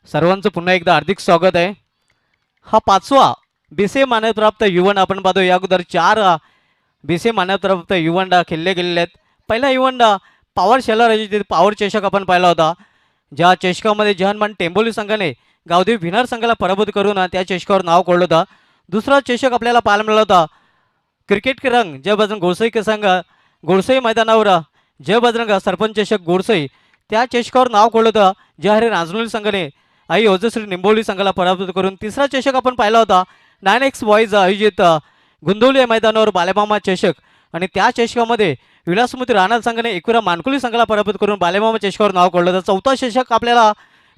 सर्वांचं पुन्हा एकदा हार्दिक स्वागत आहे. हा पाचवा बीसीए मान्यताप्राप्त इव्हेंट आपण पाहतो. या अगोदर चार बीसीए मान्यताप्राप्त इव्हेंट खेळले गेलेले आहेत. पहिला इव्हेंट पॉवर शेलर आयोजित पॉवर चषक आपण पाहिला होता, ज्या चषकामध्ये जहानमान टेंबोली संघाने गावदेवी भिनार संघाला पराभूत करून त्या चषकावर नाव कोरलं होतं. दुसरा चषक आपल्याला पाहायला मिळाला होता क्रिकेट के रंग जय बजरंग गोडसई के संघ गोडसई मैदानावर जय बजरंग सरपंच चषक गोडसई त्या चषकावर नाव कोरलं होतं. ज्या हरे रांजणोली संघाने आई ओजश्री निंबोली संघाला पराभूत करून तिसरा चषक आपण पाहिला होता 9X बॉईज आयोजित गुंदोली या मैदानावर बालेमामा चषक, आणि त्या चषकामध्ये विलासमूर्ती राणा संघाने एकविरा मानकुली संघाला पराभूत करून बालेमामा चषकावर नाव कोरलं होतं. चौथा चषक आपल्याला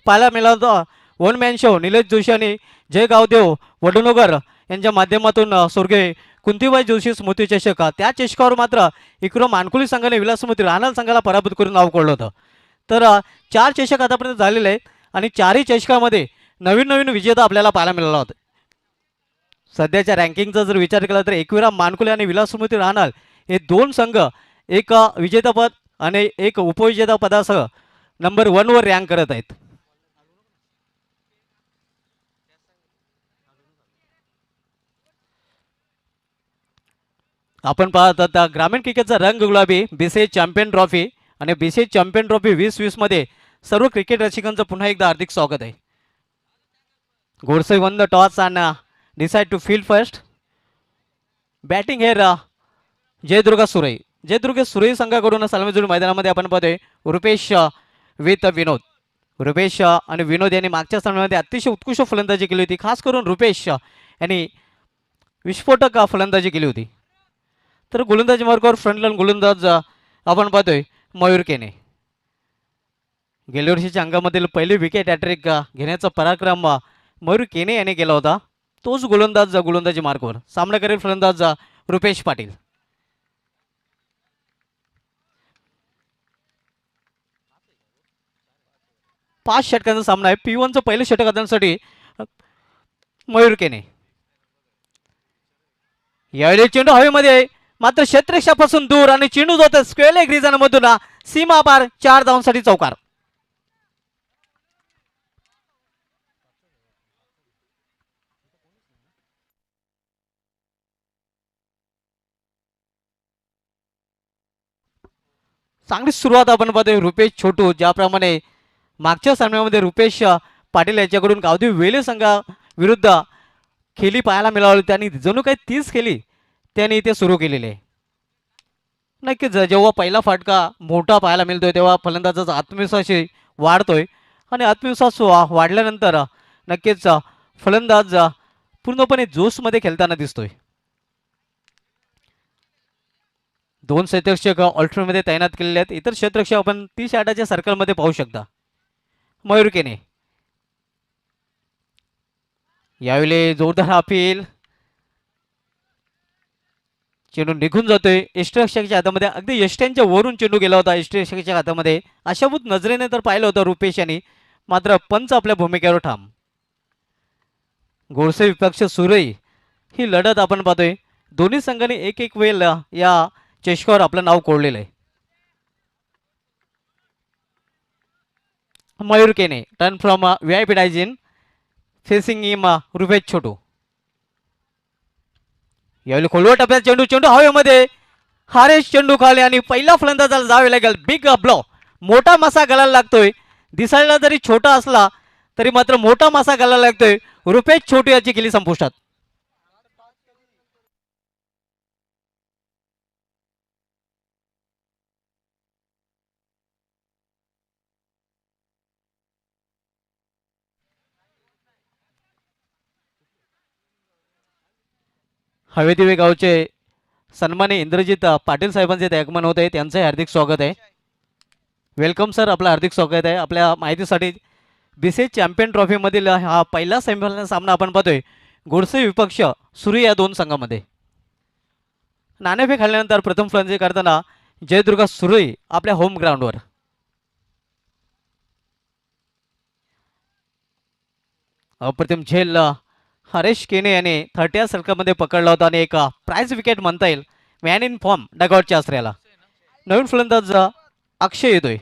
पाहायला मिळाला होता one man show Nilesh Joshi आणि जय गावदेव वडनगर यांच्या माध्यमातून स्वर्गीय कुंतीबाई जोशी स्मृती चषक. त्या चषकावर मात्र एकविरा मानकुली संघाने विलासमूर्ती राणा संघाला पराभूत करून नाव कोरलं होतं. तर चार चषक आतापर्यंत झालेले आहेत आणि चारही चषकामध्ये नवीन नवीन विजेता आपल्याला पाहायला मिळाला होता. सध्याच्या रँकिंगचा जर विचार केला तर एकविरा मानकुले आणि विलासमूर्ती राहणार हे दोन संघ एक विजेतापद आणि एक उपविजेता पदासह नंबर 1 वर रँक करत आहेत. आपण पाहत आता ग्रामीण क्रिकेटचा रंग गुलाबी बीसीए चॅम्पियन ट्रॉफी, आणि बीसीए चॅम्पियन ट्रॉफी 2020 मध्ये सर्व क्रिकेट रसिकांचं पुन्हा एकदा हार्दिक स्वागत आहे. Godse won the toss and decide to field first. Batting here Jaidurga Surai. Jaidurga Surai संघाकडून सलामीजोडी मैदानामध्ये आपण पाहतोय रुपेश विथ विनोद. रुपेश आणि विनोद यांनी मागच्या सामन्यामध्ये अतिशय उत्कृष्ट फलंदाजी केली होती. खास करून रुपेश यांनी विस्फोटक फलंदाजी केली होती. तर गोलंदाजी मार्गावर फ्रंटलाईन गोलंदाज आपण पाहतोय मयूर केने. गेल्या वर्षीच्या अंगामधील पहिली विकेट हॅट्रिक घेण्याचा पराक्रम मयूर केने याने केला होता. तोच गोलंदाज गोलंदाजी मार्गावर. सामना करेल फलंदाज रुपेश पाटील. पाच षटकांचा सामना आहे. P1चं पहिलं षटक हातांसाठी मयूर केने. यावेळी चेंडू हवेमध्ये मात्र क्षेत्ररक्षापासून दूर आणि चेंडू जातो स्क्वेअर लेग रिजनमधून सीमा पार 4 धावांसाठी चौकार. चांगली सुरुवात आपण पाहतोय रुपेश छोटू. ज्याप्रमाणे मागच्या सामन्यामध्ये रुपेश पाटील यांच्याकडून गावदेवी वेले संघा विरुद्ध खेळी पाहायला मिळाली, त्यांनी जणू काही 30 खेळी त्यांनी इथे सुरू केलेली आहे. नक्कीच जेव्हा पहिला फटका मोठा पाहायला मिळतोय तेव्हा फलंदाजाचा आत्मविश्वास वाढतोय, आणि आत्मविश्वास वाढल्यानंतर नक्कीच फलंदाज पूर्णपणे जोशमध्ये खेळताना दिसतोय. दोन क्षेत्ररक्षक ऑल्टरमध्ये तैनात केलेले आहेत. इतर क्षेत्ररक्षक आपण 30 यार्डाच्या सर्कलमध्ये पाहू शकता. मयूर केने यावेळी जोरदार अपील. चेंडू निघून जातोय यष्टीरक्षकाच्या हातामध्ये. अगदी यष्ट्यांच्या वरून चेंडू गेला होता यष्टीरक्षकाच्या हातामध्ये. अशाभूत नजरेने तर पाहिलं होतं रुपेश यांनी, मात्र पंच आपल्या भूमिकेवर ठाम. गोडसे विपक्ष सुरई ही लढत आपण पाहतोय. दोन्ही संघांनी एक एक वेळ या चषकावर आपलं नाव कोरलेलं आहे. मयूर केने टर्न फ्रॉम VIP डायजिन फेसिंग इम रुपेश छोटू. यावेळी खोलवर टप्प्यात चेंडू चेंडू हवेमध्ये. हारेश चेंडू खाली आणि पहिला फलंदाजाला जावे लागेल. बिग ब्लॉ. मोठा मासा गळायला लागतोय. दिसायला जरी छोटा असला तरी मात्र मोठा मासा गळायला लागतोय. रुपेश छोटू याची केली संपुष्टात. हवेदिवे गावचे सन्मानी इंद्रजित पाटील साहेबांचे ते आगमन होत आहे. त्यांचं हार्दिक स्वागत आहे. वेलकम सर, आपलं हार्दिक स्वागत आहे. आपल्या माहितीसाठी बीसीए चॅम्पियन ट्रॉफीमधील हा पहिला सेमीफायनल सामना आपण पाहतोय गोडसे विपक्ष सुरी या दोन संघामध्ये. नाणेफेक खेळल्यानंतर प्रथम फलंदाजी करताना जयदुर्गा सुरई आपल्या होम ग्राउंडवर. अप्रतिम झेल हरेश केने याने 30 षटकामध्ये पकडला होता आणि एक प्राइज विकेट म्हणता येईल मॅन इन फॉर्म डगआउटच्या आश्रयाला. नवीन फलंदाज अक्षय येतोय.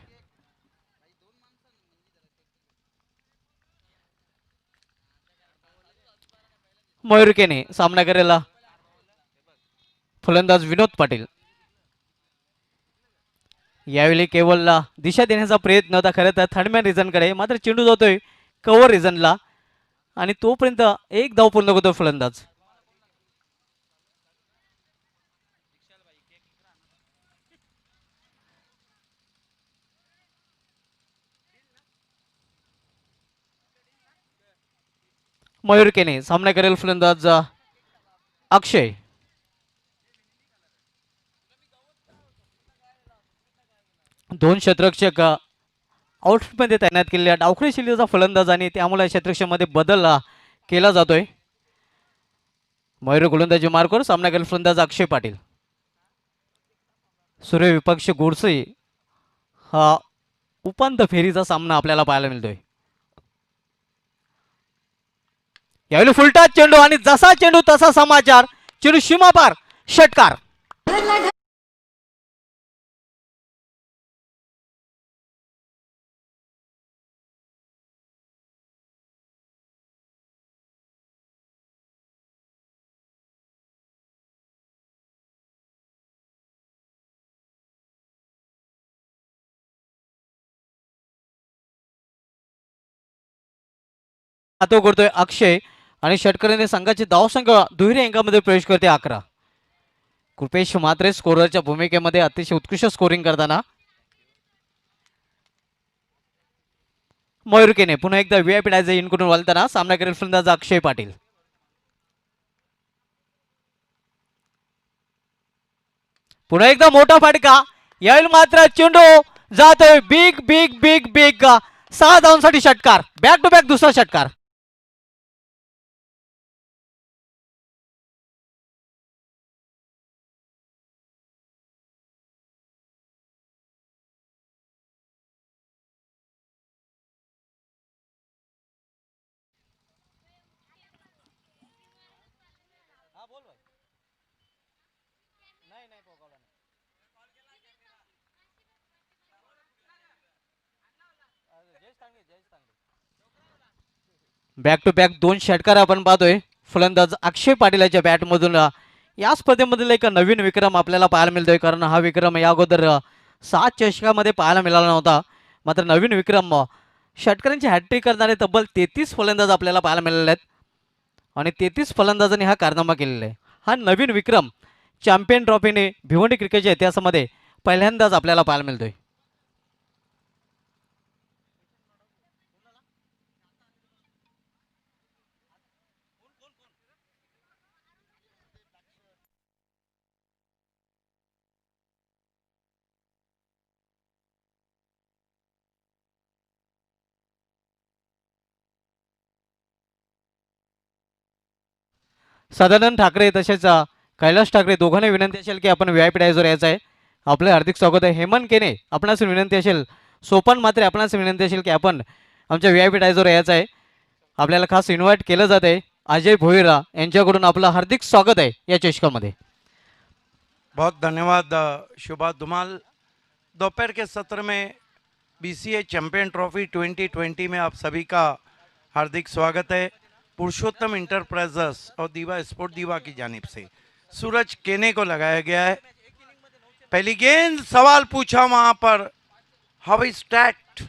मयूर केने सामना करेल फलंदाज विनोद पाटील. यावेळी केवळ दिशा देण्याचा प्रयत्न होता खरं तर थर्डमॅन रिझनकडे, मात्र चेंडू जातोय कव्हर रिझनला आणि तोपर्यंत एक धाव पूर्ण करतो फलंदाज. मयूर केने सामना करेल फलंदाज अक्षय. दोन क्षेत्ररक्षक आउटफिटमध्ये तैनात केलेल्या डावखळी शैलीचा फलंदाज आणि त्यामुळे क्षेत्ररक्षणामध्ये बदल केला जातोय. मयूर गोलंदाजी मार्कवर सामना करेल फलंदाज अक्षय पाटील. सूर्यविपक्ष गोडसे हा उपांत्य फेरीचा सामना आपल्याला पाहायला मिळतोय. यावेळी फुलटा चेंडू आणि जसा चेंडू तसा समाचार, चेंडू सीमापार षटकार. तो करतोय अक्षय आणि षटकरीने संघाची धावसंख्य दुहेरी अंकामध्ये प्रवेश करते 11. कृपेश मात्रे स्कोररच्या भूमिकेमध्ये अतिशय उत्कृष्ट स्कोरिंग करताना. मयूर केने पुन्हा एकदा व्हीआयपी डायझ इन करून वळताना सामना करेल फलंदाज अक्षय पाटील. पुन्हा एकदा मोठा फटका. यावेळी मात्र चेंडू जातोय बिग बिग बिग बिग 6 धावांसाठी षटकार. बॅक टू बॅक दुसरा षटकार. बॅक टू बॅक दोन षटकार आपण पाहतोय फलंदाज अक्षय पाटील याच्या बॅटमधून. या स्पर्धेमधील एक नवीन विक्रम आपल्याला पाहायला मिळतोय, कारण हा विक्रम या अगोदर 7 चषकामध्ये पाहायला मिळाला नव्हता. मात्र नवीन विक्रम षटकारांची हॅट्रिक करणारे तब्बल 33 फलंदाज आपल्याला पाहायला मिळाले आहेत आणि 33 फलंदाजांनी हा कारनामा केलेला आहे. हा नवीन विक्रम चॅम्पियन ट्रॉफीने भिवंडी क्रिकेटच्या इतिहासामध्ये पहिल्यांदाच आपल्याला पाहायला मिळतोय. सदानंद ठाकरे तसेच कैलास ठाकरे दोघांना विनंती असेल की आपण व्हीआयपी डायझवर यायचं आहे. आपले हार्दिक स्वागत आहे. हेमंत केने आपणास विनंती असेल, सोपान मात्रे आपणास विनंती असेल की आपण आमच्या व्हीआयपी डायझवर यायचं आहे. आपल्याला खास इन्व्हाइट केलं जात आहे. अजय भोईरा यांच्याकडून आपलं हार्दिक स्वागत आहे या चषकामध्ये. बहुत धन्यवाद शुभा धुमाल. दोपहर के सत्र में बीसीए चैंपियन ट्रॉफी 2020 में आप सभी का हार्दिक स्वागत है. पुरुषोत्तम इंटरप्राइजेस और दीवा स्पोर्ट दीवा की जानिब से सूरज केने को लगाया गया है. पहली गेंद, सवाल पूछा वहां पर हाउ इज स्टैट,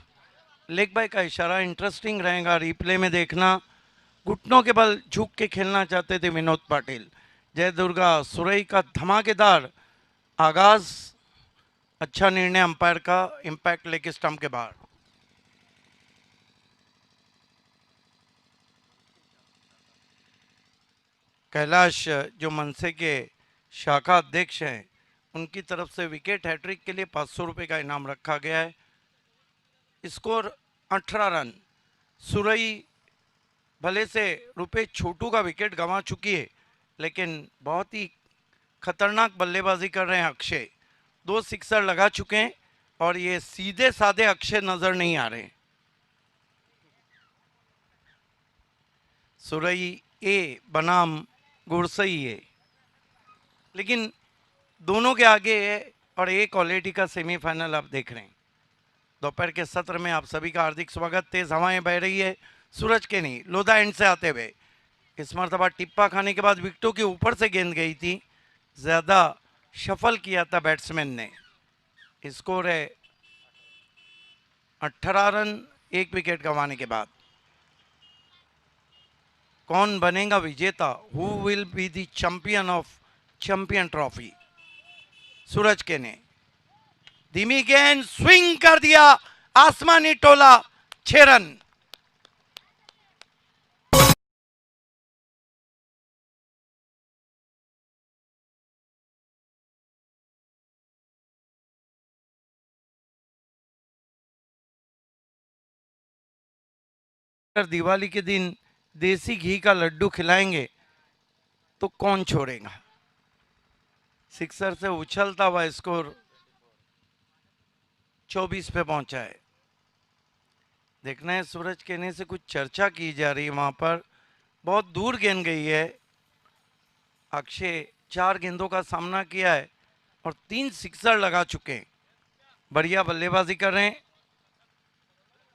लेग बाय का इशारा. इंटरेस्टिंग रहेगा रिप्ले में देखना. घुटनों के बल झुक के खेलना चाहते थे विनोद पाटिल. जय दुर्गा सुरई का धमाकेदार आगाज. अच्छा निर्णय अंपायर का. इंपैक्ट लेके स्टंप के बाहर. कैलाश जो मनसे के शाखा अध्यक्ष हैं, उनकी तरफ से विकेट हैट्रिक के लिए 500 रुपये का इनाम रखा गया है. Score 18 run. सुरई भले से रुपये छोटू का विकेट गंवा चुकी है, लेकिन बहुत ही खतरनाक बल्लेबाजी कर रहे हैं अक्षय. 2 सिक्सर लगा चुके हैं और ये सीधे साधे अक्षय नजर नहीं आ रहे. सुरई ए बनाम गुरसई है, लेकिन दोनों के आगे है और ए क्वालिटी का सेमीफाइनल आप देख रहे हैं. दोपहर के सत्र में आप सभी का हार्दिक स्वागत. तेज हवाएं बह रही है. सूरज के नहीं, लोधा एंड से आते हुए इस मरतबा टिप्पा खाने के बाद विकेटों के ऊपर से गेंद गई थी, ज़्यादा शफल किया था बैट्समैन ने। स्कोर है 18 रन, एक विकेट गंवाने के बाद। कौन बनेगा विजेता? Who will be the champion of champion trophy? Suraj के ने धीमी गेंद स्विंग कर दिया, आसमानी टोला, 6 रन। अगर दिवाली के दिन देसी घी का लड्डू खिलाएंगे तो कौन छोड़ेगा? सिक्सर से उछलता हुआ स्कोर 24 पे पहुंचा है। देखना है, सूरज कहने से कुछ चर्चा की जा रही है वहां पर। बहुत दूर गेंद गई है। अक्षय 4 गेंदों का सामना किया है और 3 सिक्सर लगा चुके हैं। बढ़िया बल्लेबाजी कर रहे हैं।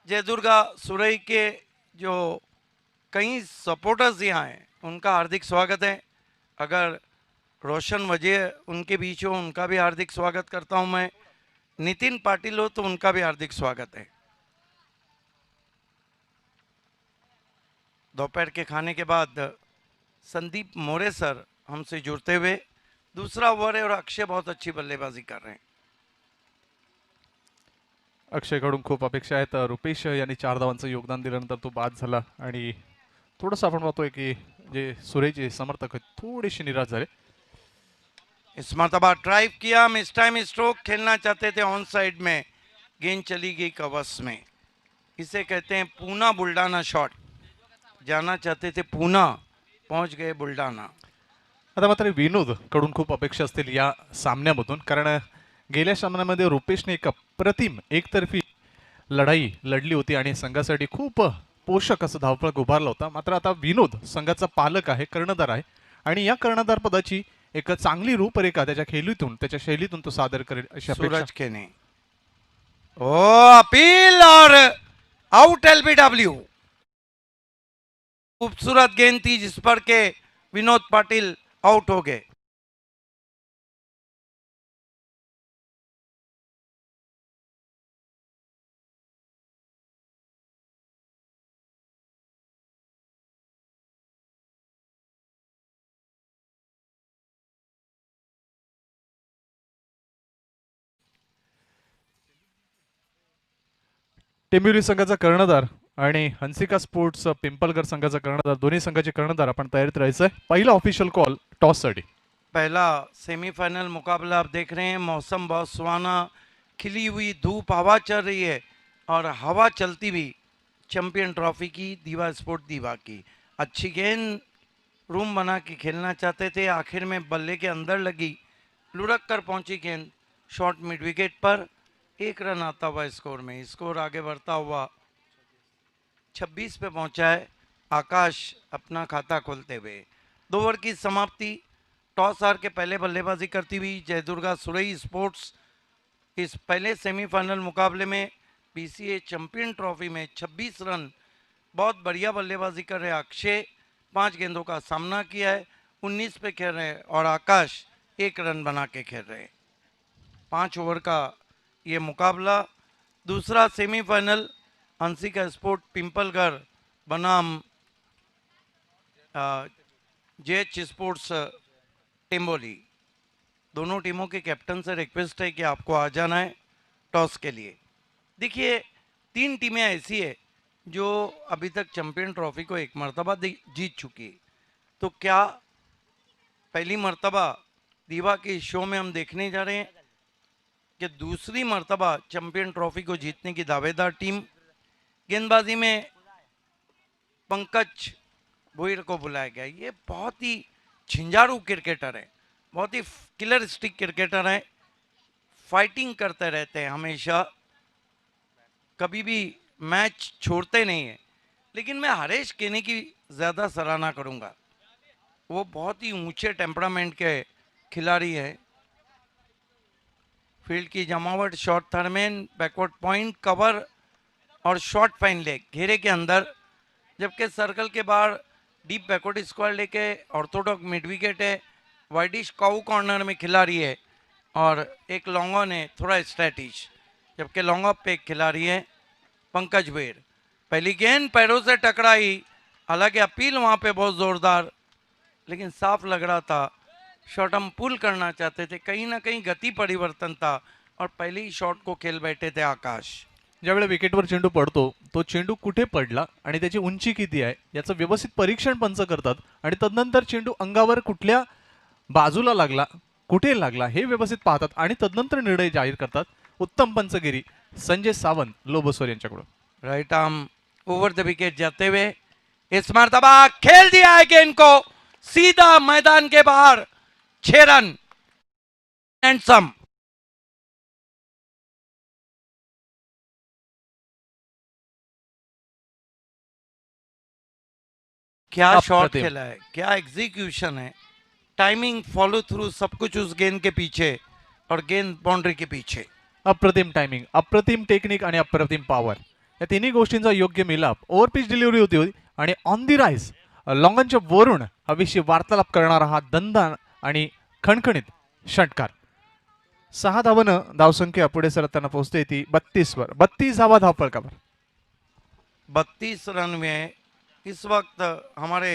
जयदुर्गा सुरई के जो कई सपोर्टर्स यहाँ हैं, उनका हार्दिक स्वागत है। अगर रोशन वजह उनके बीच हो, उनका भी हार्दिक स्वागत करता हूं मैं। नितिन पाटिल हो तो उनका भी हार्दिक स्वागत है। दोपहर के खाने के बाद संदीप मोरे सर हमसे जुड़ते हुए। दूसरा ओवर है और अक्षय बहुत अच्छी बल्लेबाजी कर रहे हैं। अक्षयकडून खूप अपेक्षा आहेत. रुपेश यांनी 4 धावांचं योगदान दिल्यानंतर तो बाद झाला आणि थोडंसं आपण पाहतोय की जे सुरेशचे समर्थक आहेत थोडेसे निराश झाले. इस मरतबा ड्राइव किया, मिस टाइम स्ट्रोक खेलना चाहते थे ऑन साइड में, गेंद चली गई कवच में। इसे कहते हैं पूना बुल्डाना शॉट। जाना चाहते थे पूना, पहुंच गए बुल्डाना। आता मात्र विनोद कडून खूप अपेक्षा असतील या सामन्यामधून, कारण गेल्या सामन्यामध्ये रुपेशने एक अप्रतिम एकतर्फी लढाई लढली होती आणि संघासाठी खूप पोषक असं धावफलक उभारला होता. मात्र आता विनोद संघाचा पालक आहे, कर्णधार आहे आणि या कर्णधार पदाची एक चांगली रूपरेखा त्याच्या खेळीतून, त्याच्या शैलीतून तो सादर करेल अशी अपेक्षा. सूरज के ने ओ अपील और आउट एलबीडब्ल्यू। खूबसूरत गेंद थी जिस पर के विनोद पाटिल आउट हो गए। टेंबिवली संघाचा कर्णधार आणि हंसिका स्पोर्ट्स पिंपलगर संघाचा कर्णधार, दोन्ही संघाचे कर्णधार आपण तयारीत राहायचंय. पहिला ऑफिशियल कॉल टॉस साठी. पहला सेमीफाइनल मुकाबला आप देख रहे हैं। मौसम बहुत सुहाना, खिली हुई धूप, हवा चल रही है और हवा चलती हुई चैंपियन ट्रॉफी की, दीवा स्पोर्ट दीवा की। अच्छी गेंद, रूम बना के खेलना चाहते थे, आखिर में बल्ले के अंदर लगी, लुढ़क कर पहुंची गेंद शॉर्ट मिड विकेट पर। 1 रन आता हुआ स्कोर में। स्कोर आगे बढ़ता हुआ 26 पे पहुंचा है। आकाश अपना खाता खोलते हुए। 2 ओवर की समाप्ति। टॉस हार के पहले बल्लेबाजी करती हुई जयदुर्गा सुरई स्पोर्ट्स इस पहले सेमीफाइनल मुकाबले में बीसीए चैंपियन ट्रॉफी में 26 रन, बहुत बढ़िया बल्लेबाजी कर रहे अक्षय। 5 गेंदों का सामना किया है, 19 पे खेल रहे हैं और आकाश 1 रन बना के खेल रहे हैं। 5 ओवर का ये मुकाबला। दूसरा सेमीफाइनल हंसिका स्पोर्ट पिंपलगर बनाम जेएच स्पोर्ट्स टेम्बोली। दोनों टीमों के कैप्टन से रिक्वेस्ट है कि आपको आ जाना है टॉस के लिए। देखिए, 3 टीमें ऐसी है जो अभी तक चैंपियन ट्रॉफी को 1 मरतबा जीत चुकी है। तो क्या पहली मरतबा दीवा के शो में हम देखने जा रहे हैं कि दूसरी मरतबा चैंपियन ट्रॉफी को जीतने की दावेदार टीम? गेंदबाजी में पंकज भुईर को बुलाया गया। ये बहुत ही झंझारू क्रिकेटर है, बहुत ही किलर स्टिक क्रिकेटर है, फाइटिंग करते रहते हैं हमेशा, कभी भी मैच छोड़ते नहीं है। लेकिन मैं हरेश केने की ज़्यादा सराहना करूंगा। वो बहुत ही ऊंचे टेम्परामेंट के खिलाड़ी है। फील्ड की जमावट, short third man, backward point, cover और शॉर्ट फाइन लेग घेरे के अंदर, जबकि सर्कल के बाहर डीप बैकवर्ड स्क्वायर लेके ऑर्थोडॉक्स मिड विकेट है, वाइडिश काउ कॉर्नर में खिलाड़ी है और एक लॉन्ग ऑन है थोड़ा स्ट्रैटिश, जबकि लॉन्ग ऑफ पे एक खिलाड़ी है पंकज बेर। पहली गेंद पैरों से टकराई, हालांकि अपील वहां पे बहुत जोरदार, लेकिन साफ लग रहा था शॉट हम पुल करना चाहते थे, कहीं ना कहीं गति परिवर्तन था और पहले ही शॉट को खेल बैठे थे आकाश। ज्यावेळी विकेटवर चेंडू पडतो तो चेंडू कुठे पडला आणि त्याची उंची किती आहे याचं व्यवस्थित परीक्षण पंच करतात आणि तदनंतर चेंडू अंगावर कुठल्या बाजूला लागला कुठे लागला हे व्यवस्थित पाहतात आणि तदनंतर निर्णय जाहीर करतात। उत्तम पंचगिरी संजय सावंत लोबोसवर यांच्याकडून। Right arm over the wicket जाते हुए इस मर्तबा खेल दिया है गेंद को सीधा मैदान के बाहर, 6 रन एंड सम। क्या शॉट अप्रतिम। खेला है, क्या एग्जीक्यूशन है, टाइमिंग, फॉलो थ्रू, सब कुछ उस गेंद के पीछे और गेंद बाउंड्री के पीछे। अप्रतिम टायमिंग, अप्रतिम टेक्निक आणि अप्रतिम पॉवर या तिन्ही गोष्टींचा योग्य मिलाप। ओव्हर पिच डिलिव्हरी होती आणि ऑन दी राईज लॉंगनच्या वरून हवेशी वार्तालाप करणारा हा दंदा आणि खणखणीत षटकार। 6 धावानं धावसंख्या पुढे सरकताना पोहोचते ती 32 वर। 32 धावा धावफलकावर। 32 रन में इस वक्त हमारे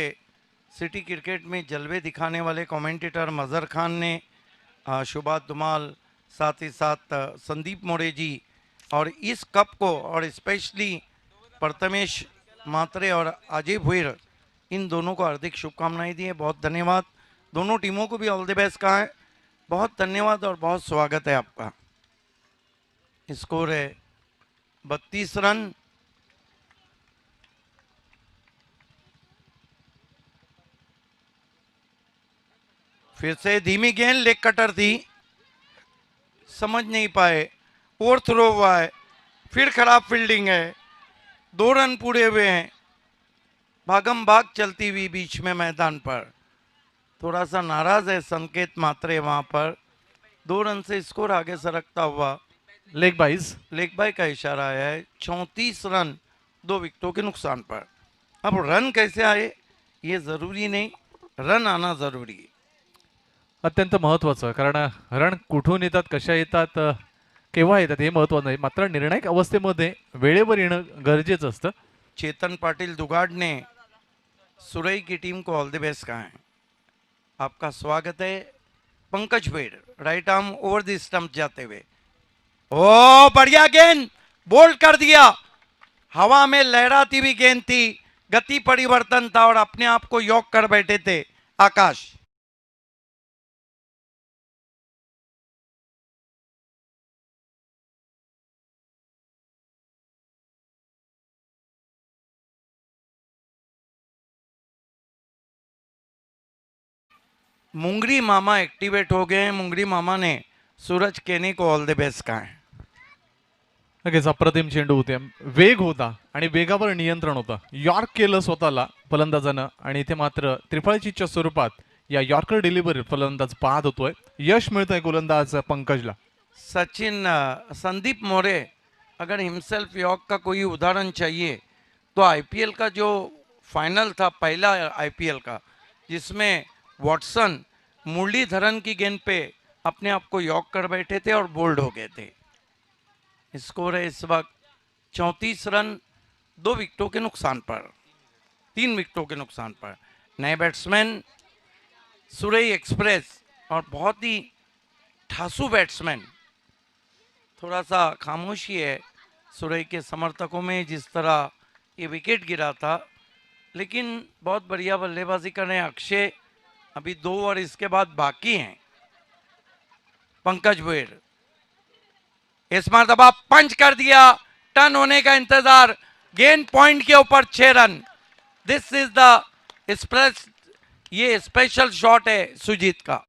सिटी क्रिकेट में जलवे दिखाने वाले कमेंटेटर मजहर खान ने, शुभात धुमाल, साथ ही साथ संदीप मोरे जी, और इस कप को और स्पेशली प्रथमेश मात्रे और अजय भुईर, इन दोनों को हार्दिक शुभकामनाएं दी है। बहुत धन्यवाद, दोनों टीमों को भी ऑल द बेस्ट कहा है। बहुत धन्यवाद और बहुत स्वागत है आपका। स्कोर है 32 रन। फिर से धीमी गेंद, लेग कटर थी, समझ नहीं पाए, ओवर थ्रो हुआ है, फिर खराब फील्डिंग है, 2 रन पूरे हुए हैं। भागम भाग चलती हुई बीच में मैदान पर, थोड़ा सा नाराज है संकेत मात्रे वहां पर। 2 रन से स्कोर आगे सरकता हुआ, लेग बाईज लेग बाय का इशारा आया है। 34 रन 2 विकेटों के नुकसान पर। अब रन कैसे आए ये जरूरी नहीं, रन आना जरूरी है। अत्यंत महत्वाचं, कारण रन कुठून येतात कशा येतात केव्हा येतात हे महत्वाचं नाही, मात्र निर्णायक अवस्थेमध्ये वेळेवर येणं गरजेचं असतं। चेतन पाटिल दुगाड़ ने सुरई की टीम को ऑल द बेस्ट कहा है। आपका स्वागत है। पंकज बेड़ right arm over the stump जाते हुए, ओ बढ़िया गेंद, बोल्ड कर दिया। हवा में लहराती हुई गेंद थी, गति परिवर्तन था और अपने आप को यॉक कर बैठे थे आकाश। मुंगरी मामा एक्टिवेट हो गए हैं। मुंगरी मामा ने सूरज केनी को ऑल द बेस्ट कहा है। लगेच अप्रतिम चेंडू होते, वेग होता आणि वेगावर नियंत्रण होतं। यॉर्क केलं स्वतःला फलंदाजानं आणि इथे मात्र त्रिफळचीच्या स्वरूपात या यॉर्कर डिलिव्हरी फलंदाज बाद होतोय। यश मिळतंय गोलंदाज पंकजला। सचिन संदीप मोरे, अगर हिमसेल्फ यॉर्क का कोई उदाहरण चाहिए तो आईपीएल का जो फाइनल था, पहला आईपीएल का, जिसमें वॉटसन मुरलीधरन की गेंद पे अपने आप को यॉक कर बैठे थे और बोल्ड हो गए थे। स्कोर है इस वक्त 34 रन 2 विकेटों के नुकसान पर, 3 विकेटों के नुकसान पर। नए बैट्समैन सुरई एक्सप्रेस और बहुत ही ठासू बैट्समैन, थोड़ा सा खामोशी है सुरई के समर्थकों में जिस तरह ये विकेट गिरा था, लेकिन बहुत बढ़िया बल्लेबाजी कर रहे हैं अक्षय। अभी 2 ओवर इसके बाद बाकी हैं। पंकज बेड़ इस मरतबा पंच कर दिया, टर्न होने का इंतजार, गेंद पॉइंट के ऊपर 6 run. This is the special, ये स्पेशल शॉट है सुजीत का।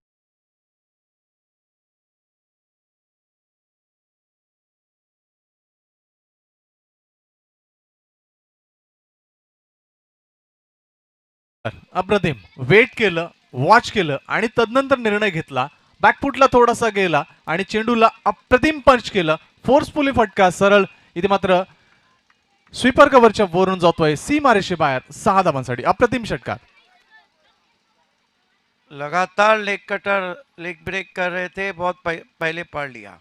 अप्रतिम वेट केलं, वॉच केलं आणि तदनंतर निर्णय घेतला। बॅकफुटला थोडासा गेला आणि चेंडूला अप्रतिम पंच केलं, फोर्सफुली फटका सरळ। इथे मात्र स्वीपर कव्हरच्या वरून जातोय सीमारेषे बाहेर 6 धावांसाठी। अप्रतिम षटकार। लगातार लेग कटर लेग ब्रेक कर रहे थे, बहुत पहले पढ़ लिया।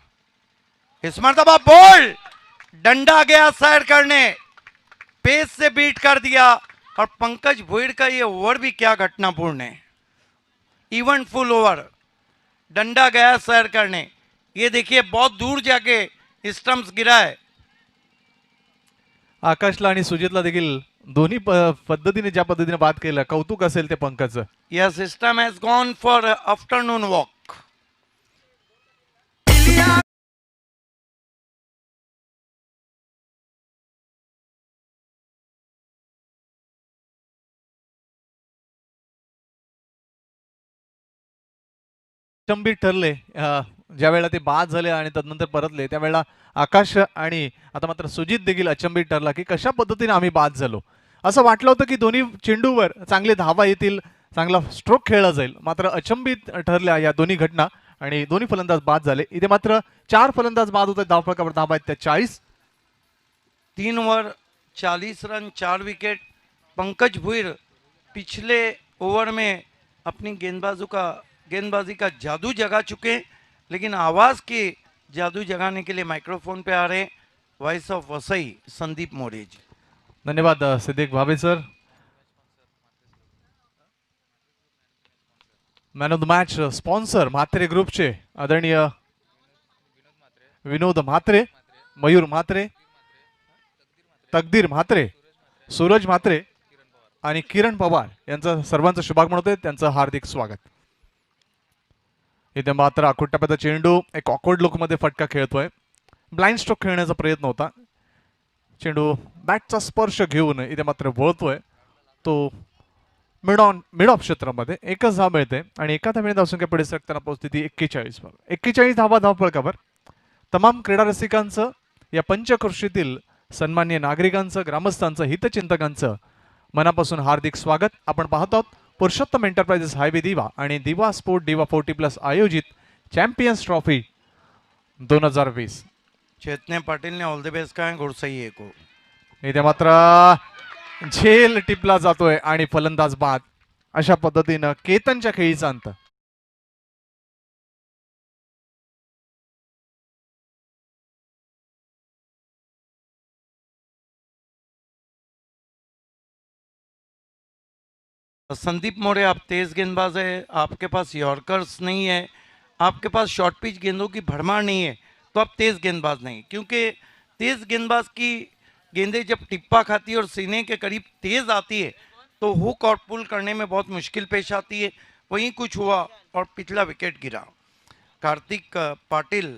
इस मर्तबा बॉल डंडा गया सैर करने, पेस से बीट कर दिया। और पंकज भुईर का ये ओवर भी क्या घटनापूर्ण है, इवन फुल ओवर, डंडा गया सैर करने। ये देखिए बहुत दूर जाके स्टंप्स गिरा है। आकाशला आणि सुजितला देखील दोन्ही पद्धतीने ज्या पद्धतीने बाद केलं, कौतुक असेल ते पंकजचं. Your system has gone for afternoon walk. अचंबित ठरले ज्या वेळेला ते बाद झाले आणि तदनंतर परतले, त्यावेळेला आकाश आणि आता मात्र सुजित देखील अचंबित ठरला की कशा पद्धतीने आम्ही बाद झालो. असं वाटलं होतं की दोन्ही चेंडूवर चांगले धावा येतील, चांगला स्ट्रोक खेळला जाईल, मात्र अचंबित ठरल्या या दोन्ही घटना आणि दोन्ही फलंदाज बाद झाले. इथे मात्र 4 फलंदाज बाद होते, धावफलकावर धावा आहेत त्या 40. 3 over 40 run 4 wicket. Pankaj Bhuir पिछले ओवर में अपनी गेंदबाजी का जादू जगा चुके, लेकिन आवाज के जादू जगाने के लिए माइक्रोफोन पे आ रहे वॉइस ऑफ वसई संदीप मोरे जी। धन्यवाद Siddiq Bhave sir. Man of the match sponsor Mhatre ग्रुपचे आदरणीय विनोद म्हात्रे, मयूर म्हात्रे, तकदीर म्हात्रे, सूरज म्हात्रे आणि किरण पवार यांचं सर्वांचं शुभागमन होते, त्यांचं हार्दिक स्वागत. इथे मात्र आखूड टप्प्याचा चेंडू एक ऑकवर्ड लुकमध्ये फटका खेळतोय. ब्लाइंड स्ट्रोक खेळण्याचा प्रयत्न होता. चेंडू बॅटचा स्पर्श घेऊन इथे मात्र वळतोय तो मिड ऑफ क्षेत्रामध्ये. एकच धाव मिळते आणि एका धावेने धावसंख्या पुढे सरकताना पोहोचते ती 41 वर. 41 धावा धावफलकावर. तमाम क्रीडा रसिकांचं, या पंचक्रोशीतील सन्मान्य नागरिकांचं, ग्रामस्थांचं, हितचिंतकांचं मनापासून हार्दिक स्वागत. आपण पाहत आहोत पुरुषोत्तम एंटरप्राइजेस हायवे दिवा आणि दिवा स्पोर्ट दिवा 40+ आयोजित चॅम्पियन्स ट्रॉफी 2020. चेतने पाटिल ने ऑल द बेस्ट कहा है गुरसई को। इथे मात्र झेल टिपला जातोय आणि फलंदाज बाद. अशा पद्धतीनं केतनच्या खेळीचा अंत. संदीप मोरे, आप तेज गेंदबाज है, आपके पास यॉर्कर्स नहीं है, आपके पास शॉर्ट पिच गेंदों की भरमार नहीं है, तो आप तेज गेंदबाज नहीं, क्योंकि तेज गेंदबाज की गेंदें जब टिप्पा खाती है और सीने के करीब तेज आती है तो हुक और पुल करने में बहुत मुश्किल पेश आती है। वहीं कुछ हुआ और पिछला विकेट गिरा। कार्तिक पाटिल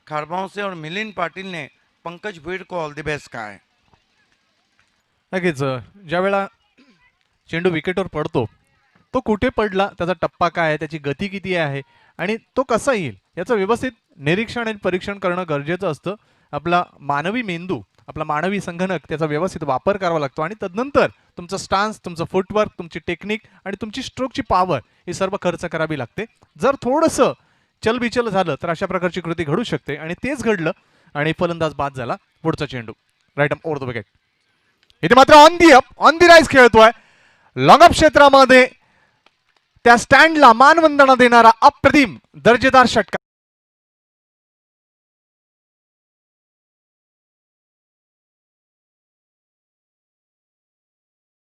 खारबाओं से और मिलिंद पाटिल ने पंकज भुईर को ऑल द बेस्ट कहा है। नक्कीच ज्या वेळा चेंडू विकेटवर पडतो तो कुठे पडला, त्याचा टप्पा काय आहे, त्याची गती किती आहे आणि तो कसा येईल याचं व्यवस्थित निरीक्षण आणि परीक्षण करणं गरजेचं असतं. आपला मानवी मेंदू, आपला मानवी संगणक त्याचा व्यवस्थित वापर करावा लागतो आणि तदनंतर तुमचं स्टान्स, तुमचं फुटवर्क, तुमची टेक्निक आणि तुमची स्ट्रोकची पॉवर ही सर्व खर्च करावी लागते. जर थोडंसं चलबिचल झालं तर अशा प्रकारची कृती घडू शकते आणि तेच घडलं आणि फलंदाज बाद झाला. पुढचा चेंडू राईट ओव्हर द विकेट. इथे मात्र ऑन दी राईज खेळतोय. लॉंग ऑफ क्षेत्रामध्ये त्या स्टँडला मानवंदना देणारा अप्रतिम दर्जेदार षटकार.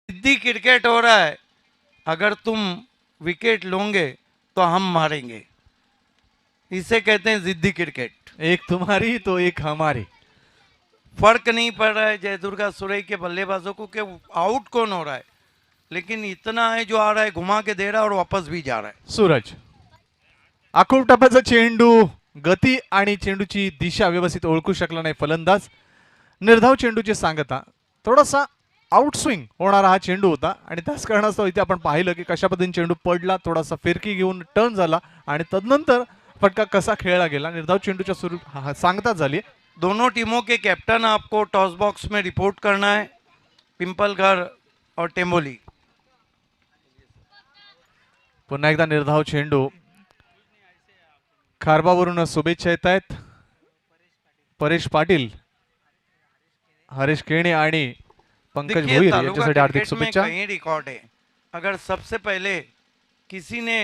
जिद्दी क्रिकेट हो रहा है, अगर तुम विकेट लोगे तो हम मारेंगे, इसे कहते हैं जिद्दी क्रिकेट। एक तुम्हारी तो एक हमारी. फर्क नहीं पड़ रहा है जय दुर्गा सुरई के बल्लेबाजों को कि आउट कौन हो रहा है, लेकिन इतना है जो आ रहा है घुमा के दे रहा है और वापस भी जा रहा है। सूरज आखूड टप्प्याचा चेंडू, गती आणि चेंडूची दिशा व्यवस्थित ओळखू शकला नाही फलंदाज. निर्धाव चेंडूची सांगता, थोडासा आउट स्विंग होणारा हा चेंडू होता आणि त्याच कारणास्तव इथे आपण पाहिलं की कशा पद्धतीने चेंडू पडला, थोडासा फिरकी घेऊन टर्न झाला आणि तदनंतर फटका कसा खेळला गेला. निर्धाव चेंडूच्या सांगता झाली. दोनों टीमों के कैप्टन आपको टॉस बॉक्स में रिपोर्ट करना है, पिंपलघर और टेंबोली। पुन्हा एकदा निर्धाव चेंडू. खारबावरून शुभेच्छा येत आहेत. परेश पाटील, हरीश केणे आणि पंकज देखिए, भोईर तालुका यांच्यासाठी हार्दिक क्रिकेट में शुभेच्छा. कहीं रिकॉर्ड है, अगर सबसे पहले किसी ने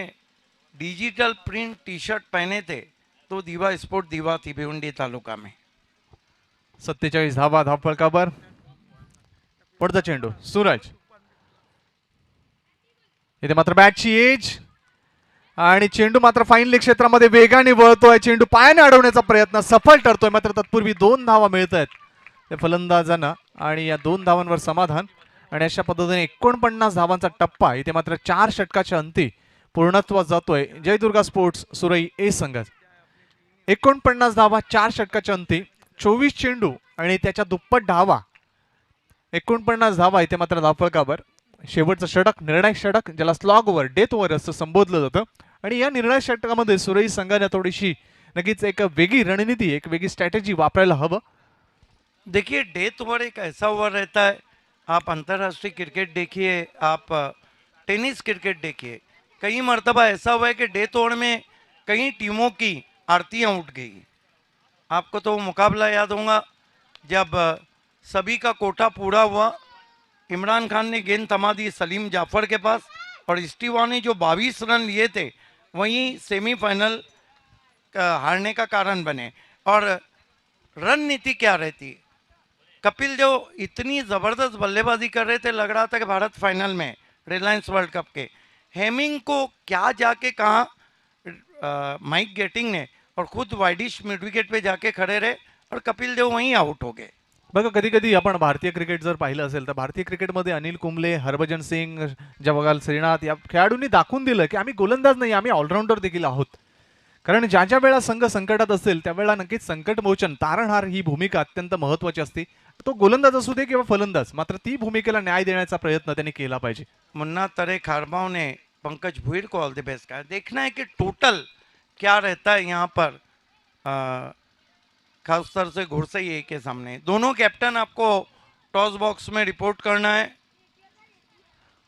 डिजिटल प्रिंट टी शर्ट पहने थे तो दिवा स्पोर्ट दिवा थी भिवंडी तालुका में. 47 धावा धावफलकावर. पुढचा चेंडू सूरज. इथे मात्र बॅटची एज आणि चेंडू मात्र फाईन लेग क्षेत्रामध्ये वेगाने वळतोय. चेंडू पायाने अडवण्याचा प्रयत्न सफल ठरतोय. मात्र तत्पूर्वी 2 धावा मिळत आहेत त्या फलंदाजांना आणि या 2 धावांवर समाधान. आणि अशा पद्धतीने 49 धावांचा टप्पा इथे मात्र 4 षटकाच्या अंती पूर्णत्वास जातोय जयदुर्गा स्पोर्ट्स सुरई ए संघ. 49 धावा 4 षटकाच्या अंती, 24 चेंडू आणि त्याच्या दुप्पट धावा. 49 धावा इथे मात्र धावफलकावर. शेवटचं षटक निर्णायक षटक, ज्याला स्लॉग ओव्हर डेथ ओव्हर असं संबोधलं जातं. आणि या निर्णायक षटकामध्ये सुरई संघाने थोडीशी नक्कीच एक वेगळी रणनीती, एक वेगळी स्ट्रॅटेजी वापरायला हवं. देखिए डेथ ओवर एक ऐसा ओवर रहता है, आप अंतर्राष्ट्रीय क्रिकेट देखिए, आप टेनिस क्रिकेट देखिए, कई मर्तबा ऐसा हुआ है कि डेथ ओवर में कई टीमों की आरतियां उठ गई. आपको तो वो मुकाबला याद होगा जब सभी का कोटा पूरा हुआ, इमरान खान ने गेंद थमा दी सलीम जाफर के पास और स्टीवा ने जो 22 रन लिए थे वहीं सेमीफाइनल हारने का कारण बने. और रणनीति क्या रहती, कपिल जो इतनी ज़बरदस्त बल्लेबाजी कर रहे थे, लग रहा था कि भारत फाइनल में रिलायंस वर्ल्ड कप के, हेमिंग को क्या जाके कहा माइक गेटिंग ने, और खुद वाइडिश मिड विकेट पे जाके खड़े रहे और कपिल देव वहीं आउट हो गए. बघा कधी कधी आपण भारतीय क्रिकेट जर पाहिलं असेल तर भारतीय क्रिकेटमध्ये अनिल कुंबले, हरभजन सिंग, जवाहरलाल श्रीनाथ या खेळाडूंनी दाखवून दिलं की आम्ही गोलंदाज नाही, आम्ही ऑलराऊंडर देखील आहोत. कारण ज्या ज्या वेळा संघ संकटात असेल त्यावेळेला नक्कीच संकटमोचन, तारणहार ही भूमिका अत्यंत महत्त्वाची असते. तो गोलंदाज असू दे किंवा फलंदाज, मात्र ती भूमिकेला न्याय देण्याचा प्रयत्न त्यांनी केला पाहिजे. मुन्ना तरे खारबाव ने पंकज भुईर को ऑल द बेस्ट कहा. देखना है कि टोटल क्या रहता है यहाँ पर, खासतौर से घुड़सई ए के सामने. दोनों कैप्टन आपको टॉस बॉक्स में रिपोर्ट करना है.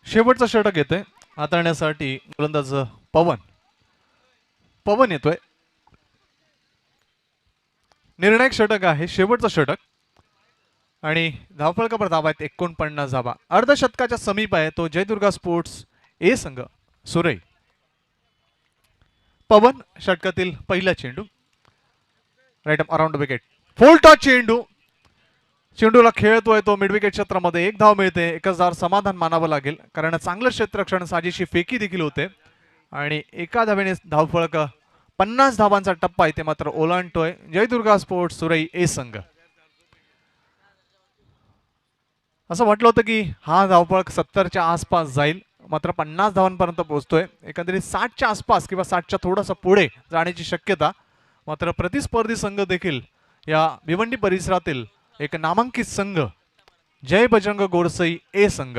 शेवटचं षटक येतंय हाताळण्यासाठी गोलंदाज पवन येतोय. निर्णायक षटक आहे, शेवटचं षटक. आणि धावफलकावर धावा आहेत 49 धावा. अर्धशतकाच्या समीप आहे तो जयदुर्गा स्पोर्ट्स ए संघ सुरई. पवन षटकातील पहिला चेंडू राईट अराउंड विकेट, फुल टॉच चेंडू. चेंडूला खेळतोय तो मिड विकेट क्षेत्रामध्ये. 1 धाव मिळते. 1000 समाधान मानावं लागेल कारण चांगलं क्षेत्ररक्षण, साजेशी फेकी देखील होते. आणि एका धावेने धावफलक 50 धावांचा टप्पा इथे मात्र ओलांडतोय जयदुर्गा स्पोर्ट्स सुरई ए संघ. असं म्हटलं होतं की हा धावफलक 70च्या आसपास जाईल, मात्र 50 धावांपर्यंत पोहोचतोय. एकंदरीत 60च्या आसपास किंवा 60च्या थोडंसं पुढे जाण्याची शक्यता. मात्र प्रतिस्पर्धी संघ देखील या भिवंडी परिसरातील एक नामांकित संघ जय बजरंग गोरसई ए संघ.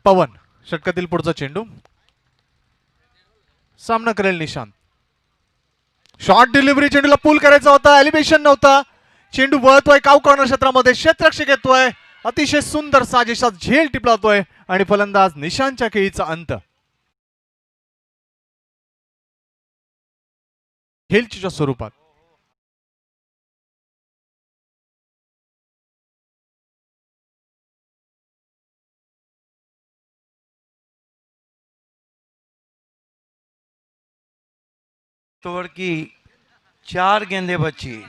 पवन षटकातील पुढचा चेंडू सामना करेल निशांत. शॉर्ट डिलिव्हरी, चेंडूला पूल करायचा होता, एलिव्हेशन नव्हता. चेंडू वळतोय काव कॉर्नर क्षेत्रामध्ये, क्षेत्ररक्षक येतोय, अतिशय सुंदर साजेसा झेल टिपलातोय आणि फलंदाज निशांतच्या खेळीचा अंत. खेळच्या स्वरूपात ओवर की 4 गेंदें बची.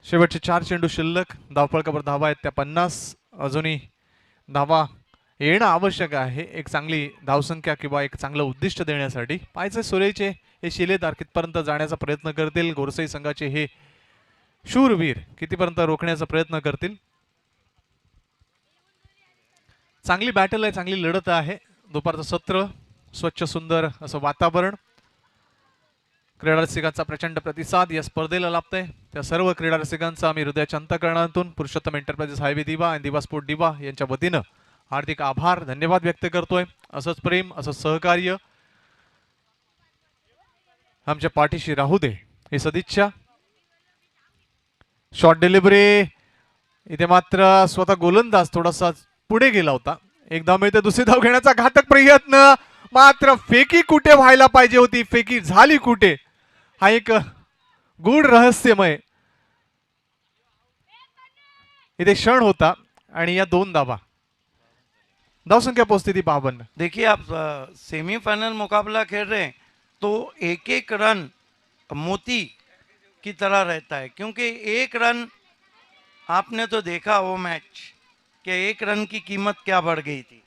शेवटचे 4 चेंडू शिल्लक. धावफलकावर धावा आहेत त्या 50. अजूनही धावा येणं आवश्यक आहे एक चांगली धावसंख्या किंवा एक चांगलं उद्दिष्ट देण्यासाठी. पाहायचे सुरेचे हे शिलेदार कितपर्यंत जाण्याचा प्रयत्न करतील, गोरसई संघाचे हे शूरवीर कितीपर्यंत रोखण्याचा प्रयत्न करतील. चांगली बॅटल आहे, चांगली लढत आहे. दुपारचं सत्र, स्वच्छ सुंदर असं वातावरण, क्रीडा रसिकांचा प्रचंड प्रतिसाद या स्पर्धेला लाभतंय. त्या सर्व क्रीडा रसिकांचा आम्ही हृदयाच्या अंतःकरणातून पुरुषोत्तम एंटरप्राइजेस हायवे दिवा आणि दिवा स्पोर्ट दिवा यांच्या वतीनं हार्दिक आभार, धन्यवाद व्यक्त करतोय. असंच प्रेम, असंच सहकार्य आमच्या पाठीशी राहू दे ही सदिच्छा. शॉर्ट डिलिव्हरी, इथे मात्र स्वतः गोलंदाज थोडासा पुढे गेला होता. एक धाव मिळते, दुसरी धाव घेण्याचा घातक प्रयत्न, मात्र फेकी कुठे व्हायला पाहिजे होती, फेकी झाली कुठे, हा एक गूढ रहस्यमय इथे क्षण होता. आणि या 2 धावा, धावसंख्या पोहोचते ती 52. देखिए आप सेमीफाइनल मुकाबला खेल रहे हैं तो एक एक रन मोती की तरह रहता है, क्योंकि एक रन, आपने तो देखा वो मैच कि एक रन की कीमत क्या बढ़ गई थी.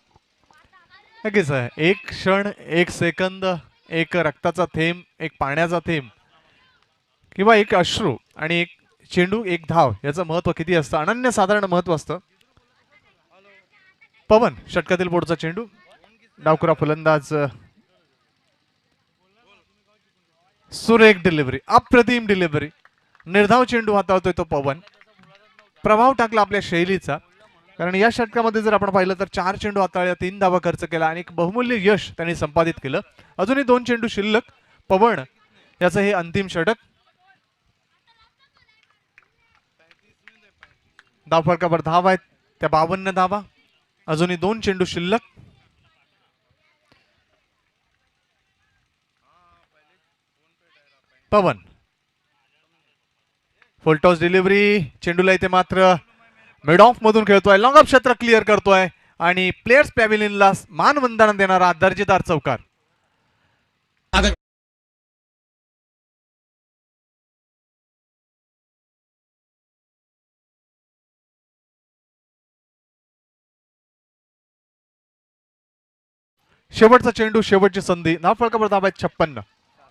नक्कीच आहे. एक क्षण, एक सेकंद, एक रक्ताचा थेंब, एक पाण्याचा थेंब किंवा एक अश्रू आणि एक चेंडू, एक धाव, याचं महत्व किती असतं, अनन्यसाधारण महत्व असतं. पवन षटकातील पुढचा चेंडू, डावखुरा फलंदाज, सुरेख डिलिव्हरी, अप्रतिम डिलिव्हरी, निर्धाव चेंडू हाताळतोय तो पवन. प्रभाव टाकला आपल्या शैलीचा, कारण या षटकामध्ये जर आपण पाहिलं तर 4 चेंडू हाताळल्या, 3 धावा खर्च केला आणि एक बहुमूल्य यश त्यांनी संपादित केलं. अजूनही 2 चेंडू शिल्लक. पवन याचं हे अंतिम षटक. धावफलकावर धाव आहेत त्या 52 धावा, अजूनही 2 चेंडू शिल्लक. पवन फुलटॉस डिलिव्हरी, चेंडूला इथे मात्र मिड ऑफ मधून खेळतोय, लॉंग ऑफ क्षेत्र क्लिअर करतोय आणि प्लेयर्स पॅव्हिलियनला मानवंदना देणारा दर्जेदार चौकार. शेवटचा चेंडू, शेवटची संधी, धावफलकावर धाव आहेत 56.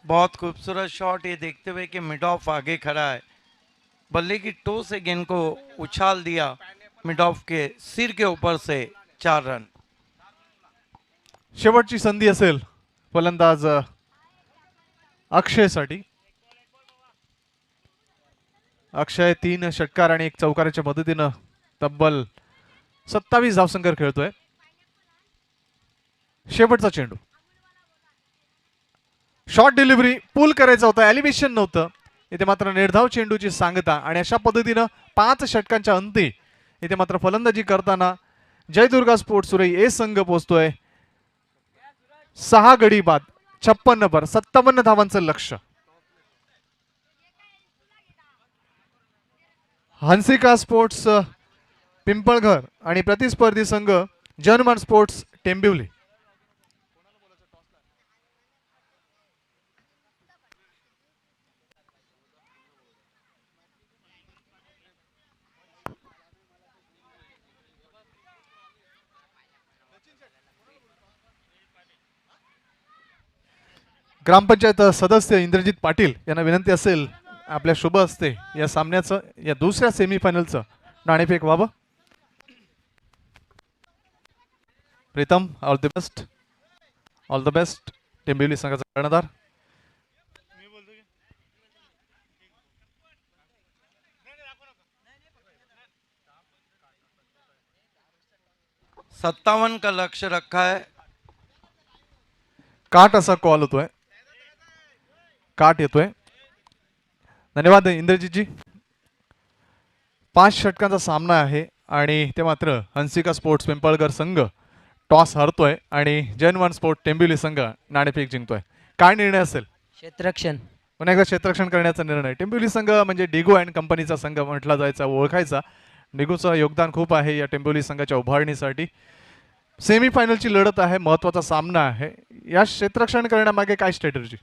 बहुत खूबसूरत शॉट, ये देखते हुए कि मिड ऑफ आगे खड़ा है, बल्ले की टो से गेंद को उछाल दिया मिड ऑफ के सिर के ऊपर से, 4 रन. शेवटची संधी असेल फलंदाज अक्षयसाठी. अक्षय 3 षटकार आणि 1 चौकाराच्या मदतीनं तब्बल 27 धावसंख्या खेळतोय. शेवटचा चेंडू, शॉर्ट डिलिव्हरी, पूल करायचा होता, एलिव्हेशन नव्हतं. इथे मात्र निर्धाव चेंडूची सांगता आणि अशा पद्धतीनं 5 षटकांच्या अंती इथे मात्र फलंदाजी करताना जयदुर्गा स्पोर्ट्स सुरई ए संघ पोहोचतोय 6 गडी बाद 56 पर 57 धावांचं लक्ष्य. हंसिका स्पोर्ट्स पिंपळघर आणि प्रतिस्पर्धी संघ जनमान स्पोर्ट्स टेंबिवली. ग्रामपंचायत सदस्य इंद्रजित पाटील यांना विनंती असेल आपल्या शुभ हस्ते या सामन्याचं, या दुसऱ्या सेमीफायनलचं नाणेफेक व्हावं. Pritam, all the best, all the best. Tembivli संघाचा कर्णधार. सत्तावन का लक्ष्य रखा है. काट असा कॉल होतोय, काट येतोय. धन्यवाद इंद्रजीतजी. 5 षटकांचा सामना आहे आणि ते मात्र हंसिका स्पोर्ट्स पिंपळघर संघ टॉस हरतोय आणि जैनवन स्पोर्ट टेंबिवली संघ नाणेफेक जिंकतोय. काय निर्णय असेल? क्षेत्ररक्षण. पुन्हा एकदा क्षेत्ररक्षण करण्याचा निर्णय. टेंबिवली संघ म्हणजे डिगो अँड कंपनीचा संघ म्हटला जायचा, ओळखायचा. डिगोचं योगदान खूप आहे या टेंबिवली संघाच्या उभारणीसाठी. सेमीफायनलची लढत आहे, महत्वाचा सामना आहे. या क्षेत्ररक्षण करण्यामागे काय स्ट्रॅटेजी?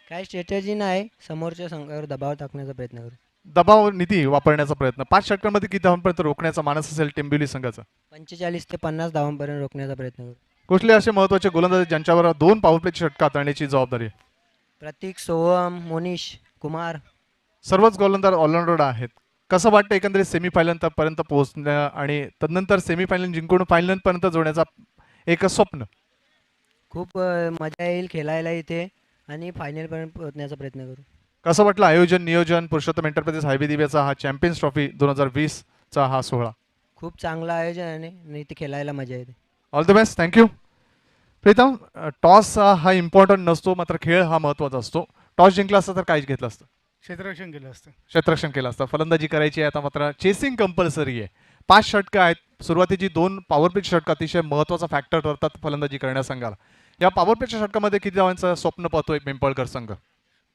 काय स्ट्रॅटेजी नाही, समोरच्या संघावर दबाव टाकण्याचा प्रयत्न करू. दबाव नीती वापरण्याचा प्रयत्न. 5 षटकांमध्ये किती धावांपर्यंत रोखण्याचा मानस असेल टेंबिवली संघाचा? 45 ते 50 धावांपर्यंत रोखण्याचा प्रयत्न करू. कुठले असे महत्वाचे गोलंदाज ज्यांच्यावर 2 पॉवर प्लेचे षटक हाताळण्याची जबाबदारी आहे? प्रतीक, सोहम, मोनिश, कुमार. सर्वच गोलंदाज ऑलराऊंडर आहेत. कसं वाटतं एकंदरीत सेमीफायनल पर्यंत पोहोचणं आणि तदनंतर सेमीफायनल जिंकून फायनल पर्यंत जोडण्याचा एक स्वप्न? खूप मजा येईल खेळायला इथे आणि फायनलपर्यंत पोहोचण्याचा प्रयत्न करू. कसं वाटलं आयोजन, नियोजन, पुरुषोत्तम एंटरप्राइजेस हायवे दिव्याचा हा चॅम्पियन्स ट्रॉफी 2020 चा हा सोहळा? खूप चांगलं आयोजन आहे आणि इथे खेळायला मजा येते. All the best, thank you. Pritam, toss हा इम्पॉर्टंट नसतो, मात्र खेळ हा महत्वाचा असतो. टॉस जिंकला असता तर काय घेतलं असतं? क्षेत्ररक्षण केलं असतं. क्षेत्ररक्षण केलं असतं. फलंदाजी करायची आहे आता, मात्र चेसिंग कंपल्सरी आहे. 5 षटकं आहेत. सुरुवातीची 2 पॉवर प्ले षटकं अतिशय महत्त्वाचा फॅक्टर ठरतात फलंदाजी करण्यास संघाला. या पॉवर प्लेच्या षटकामध्ये किती धावांचं स्वप्न पाहतोय पिंपळकर संघ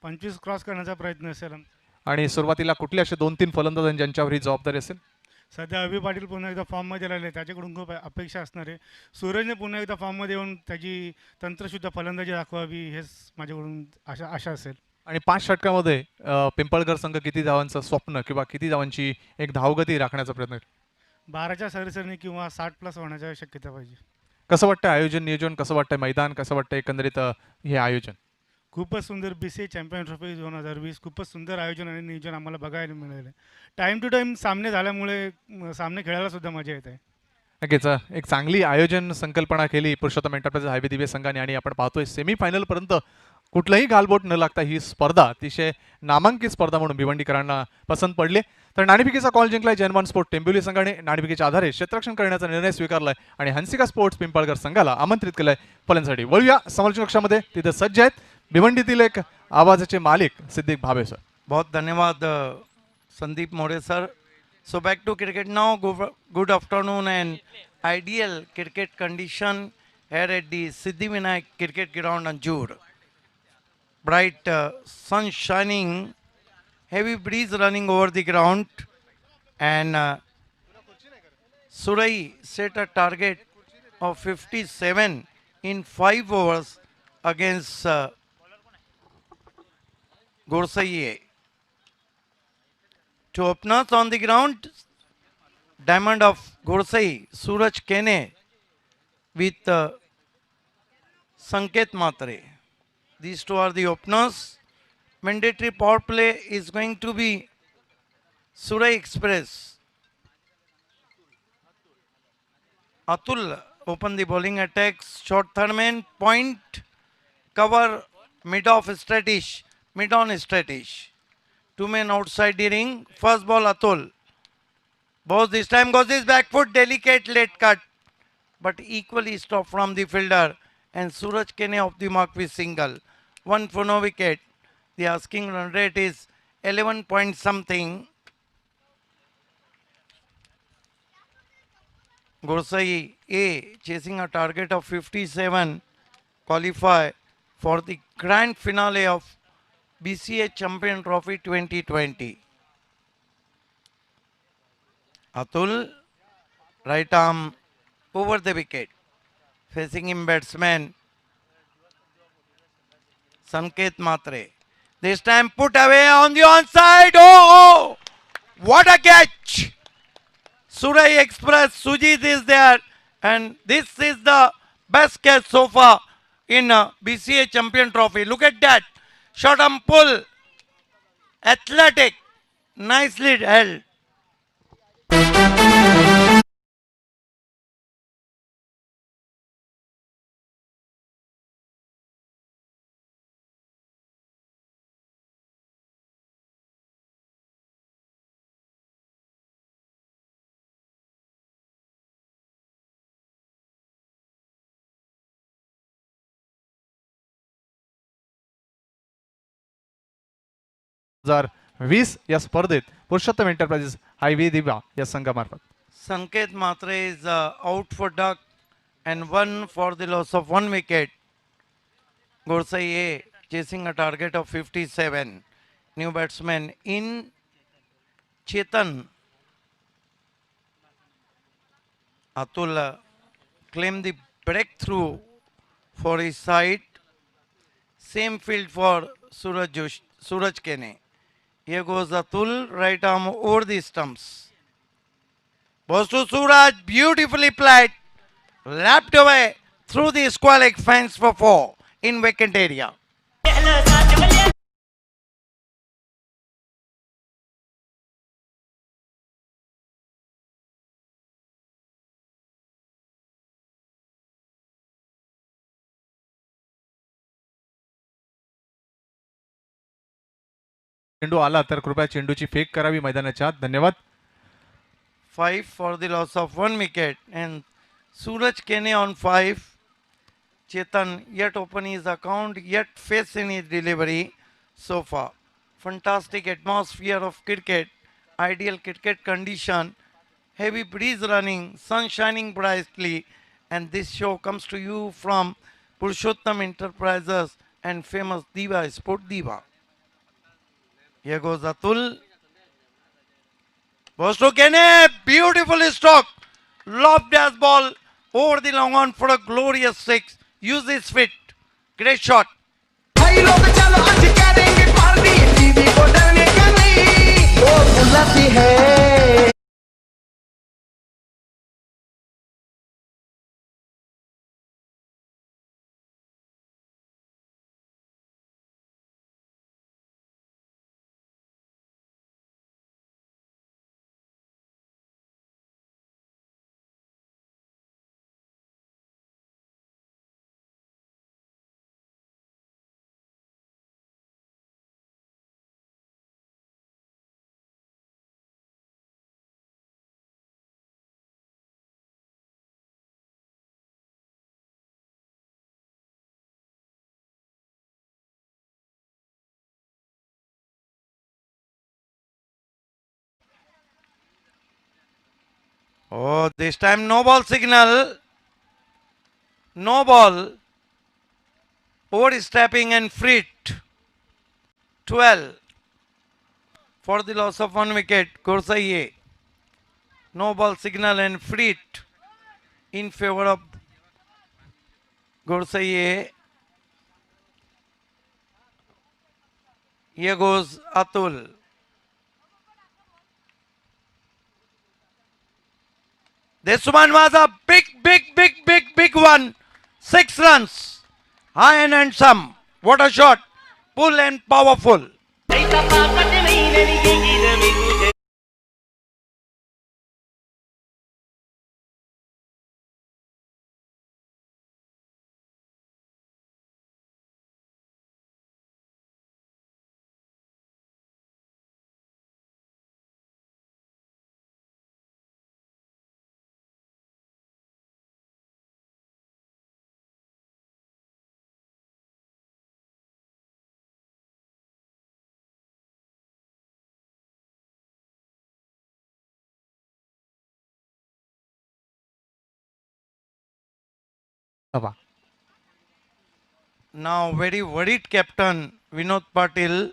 25 क्रॉस करण्याचा प्रयत्न असेल आणि सुरुवातीला कुठले असे 2-3 फलंदाज आहेत ज्यांच्यावर ही जबाबदारी असेल? सध्या अभि पाटील पुन्हा एकदा फॉर्ममध्ये राहिले, त्याच्याकडून खूप अपेक्षा असणार आहे. सूरजने पुन्हा एकदा फॉर्ममध्ये येऊन त्याची तंत्रशुद्ध फलंदाजी दाखवावी, हेच माझ्याकडून आशा असेल. आणि 5 षटकामध्ये पिंपळकर संघ किती धावांचं स्वप्न किंवा किती धावांची एक धावगती राखण्याचा प्रयत्न करेल? 12च्या सरीसरीने किंवा 60+ होण्याची शक्यता पाहिजे. कसं वाटतं आयोजन नियोजन, कसं वाटतंय मैदान, कसं वाटतं एकंदरीत हे आयोजन? खूपच सुंदर BCA चॅम्पियन ट्रॉफी 2020 खूपच सुंदर आयोजन आणि नियोजन आम्हाला बघायला मिळालं. टाईम टू टाईम सामने झाल्यामुळे सामने खेळायला सुद्धा मजा येते. नक्कीच एक चांगली आयोजन संकल्पना केली पुरुषोत्तम एंटरप्राइज हायवे दिवे संघाने आणि आपण पाहतोय सेमीफायनलपर्यंत कुठलंही गालबोट न लागता ही स्पर्धा अतिशय नामांकित स्पर्धा म्हणून भिवंडीकरांना पसंत पडली. तर नाणेफिकेचा कॉल जिंकलाय जैनवान स्पोर्ट टेंबिवली संघाने. नाणेफिकेच्या आधारे क्षेत्ररक्षण करण्याचा निर्णय स्वीकारलाय आणि हंसिका स्पोर्ट्स पिंपळकर संघाला आमंत्रित केलंय फलंदाजीसाठी. वळूया समालोचन कक्षामध्ये, तिथे सज्ज आहेत भिवंडीतील एक आवाजाचे मालिक सिद्दीक भावे सर. बहुत धन्यवाद Sandeep More sir. So back to cricket now. Good afternoon and ideal cricket condition here at the Siddhivinayak Cricket Ground Anjur. Bright sun shining, heavy breeze running over the ground, and Surai set a target of 57 in 5 overs against Gorsaiye. To openers on the ground, Diamond of Gorsai, Suraj Kene with Sanket Matre. These two are the openers. Mandatory power play is going to be Surai Express. Atul open the bowling attacks. Short third man, point, cover, mid-off Stratish, mid-on Stratish. 2 men outside the ring. First ball Atul. Both this time goes his back foot, delicate late cut, but equally stopped from the fielder, and Suraj Kene off the mark with single. 1 for no wicket. The asking run rate is 11 point something. Gorsai A chasing a target of 57 qualify for the grand finale of BCA Champion Trophy 2020. Atul, right arm over the wicket. Facing him batsman Sanket Matre. This time put away on the onside. Oh! What a catch! Surai Express, Sujit is there, and this is the best catch so far in BCA Champion Trophy. Look at that. Shot and pull. Athletic. Nicely held. हजार 20 या स्पर्धेत Purushottam enterprises highway दिवा या संघामार्फत Sanket Matre is out for duck and 1 for the loss of 1 wicket. Gorsai A chasing a target of 57. New batsman in Chetan. Atul claimed the breakthrough for his side. Same field for Suraj Kene. Here goes Atul, right arm over the stumps. Goes to Suraj, beautifully played, lapped away through the square leg fence for 4 in vacant area. चेंडू आला तर कृपया चेंडूची fake करावी मैदानाच्या आत. धन्यवाद. 5 for the loss of 1 wicket, and Suraj Kene on 5. Chetan yet open his account, yet face in his delivery so far. Fantastic atmosphere of cricket, ideal cricket condition, heavy breeze running, sun shining brightly, and this show comes to you from Purushottam Enterprises and famous Diva, Sport Diva. Here goes Atul. Goes to Kene, beautiful stroke. Lob dash ball over the long on for a glorious six. Use his feet. Great shot. भाई लोग चलो आज करेंगे party दीदी को डरने का नहीं वो बुलाती है Oh, this time no ball signal. No ball. Overstepping and frit. 12 for the loss of 1 wicket. Gorsaiye. No ball signal and frit in favor of Gorsaiye. Here goes Atul. This one was a big one. 6 runs. High and handsome. What a shot. Pull and powerful. हवा. Now very worried captain Vinod Patil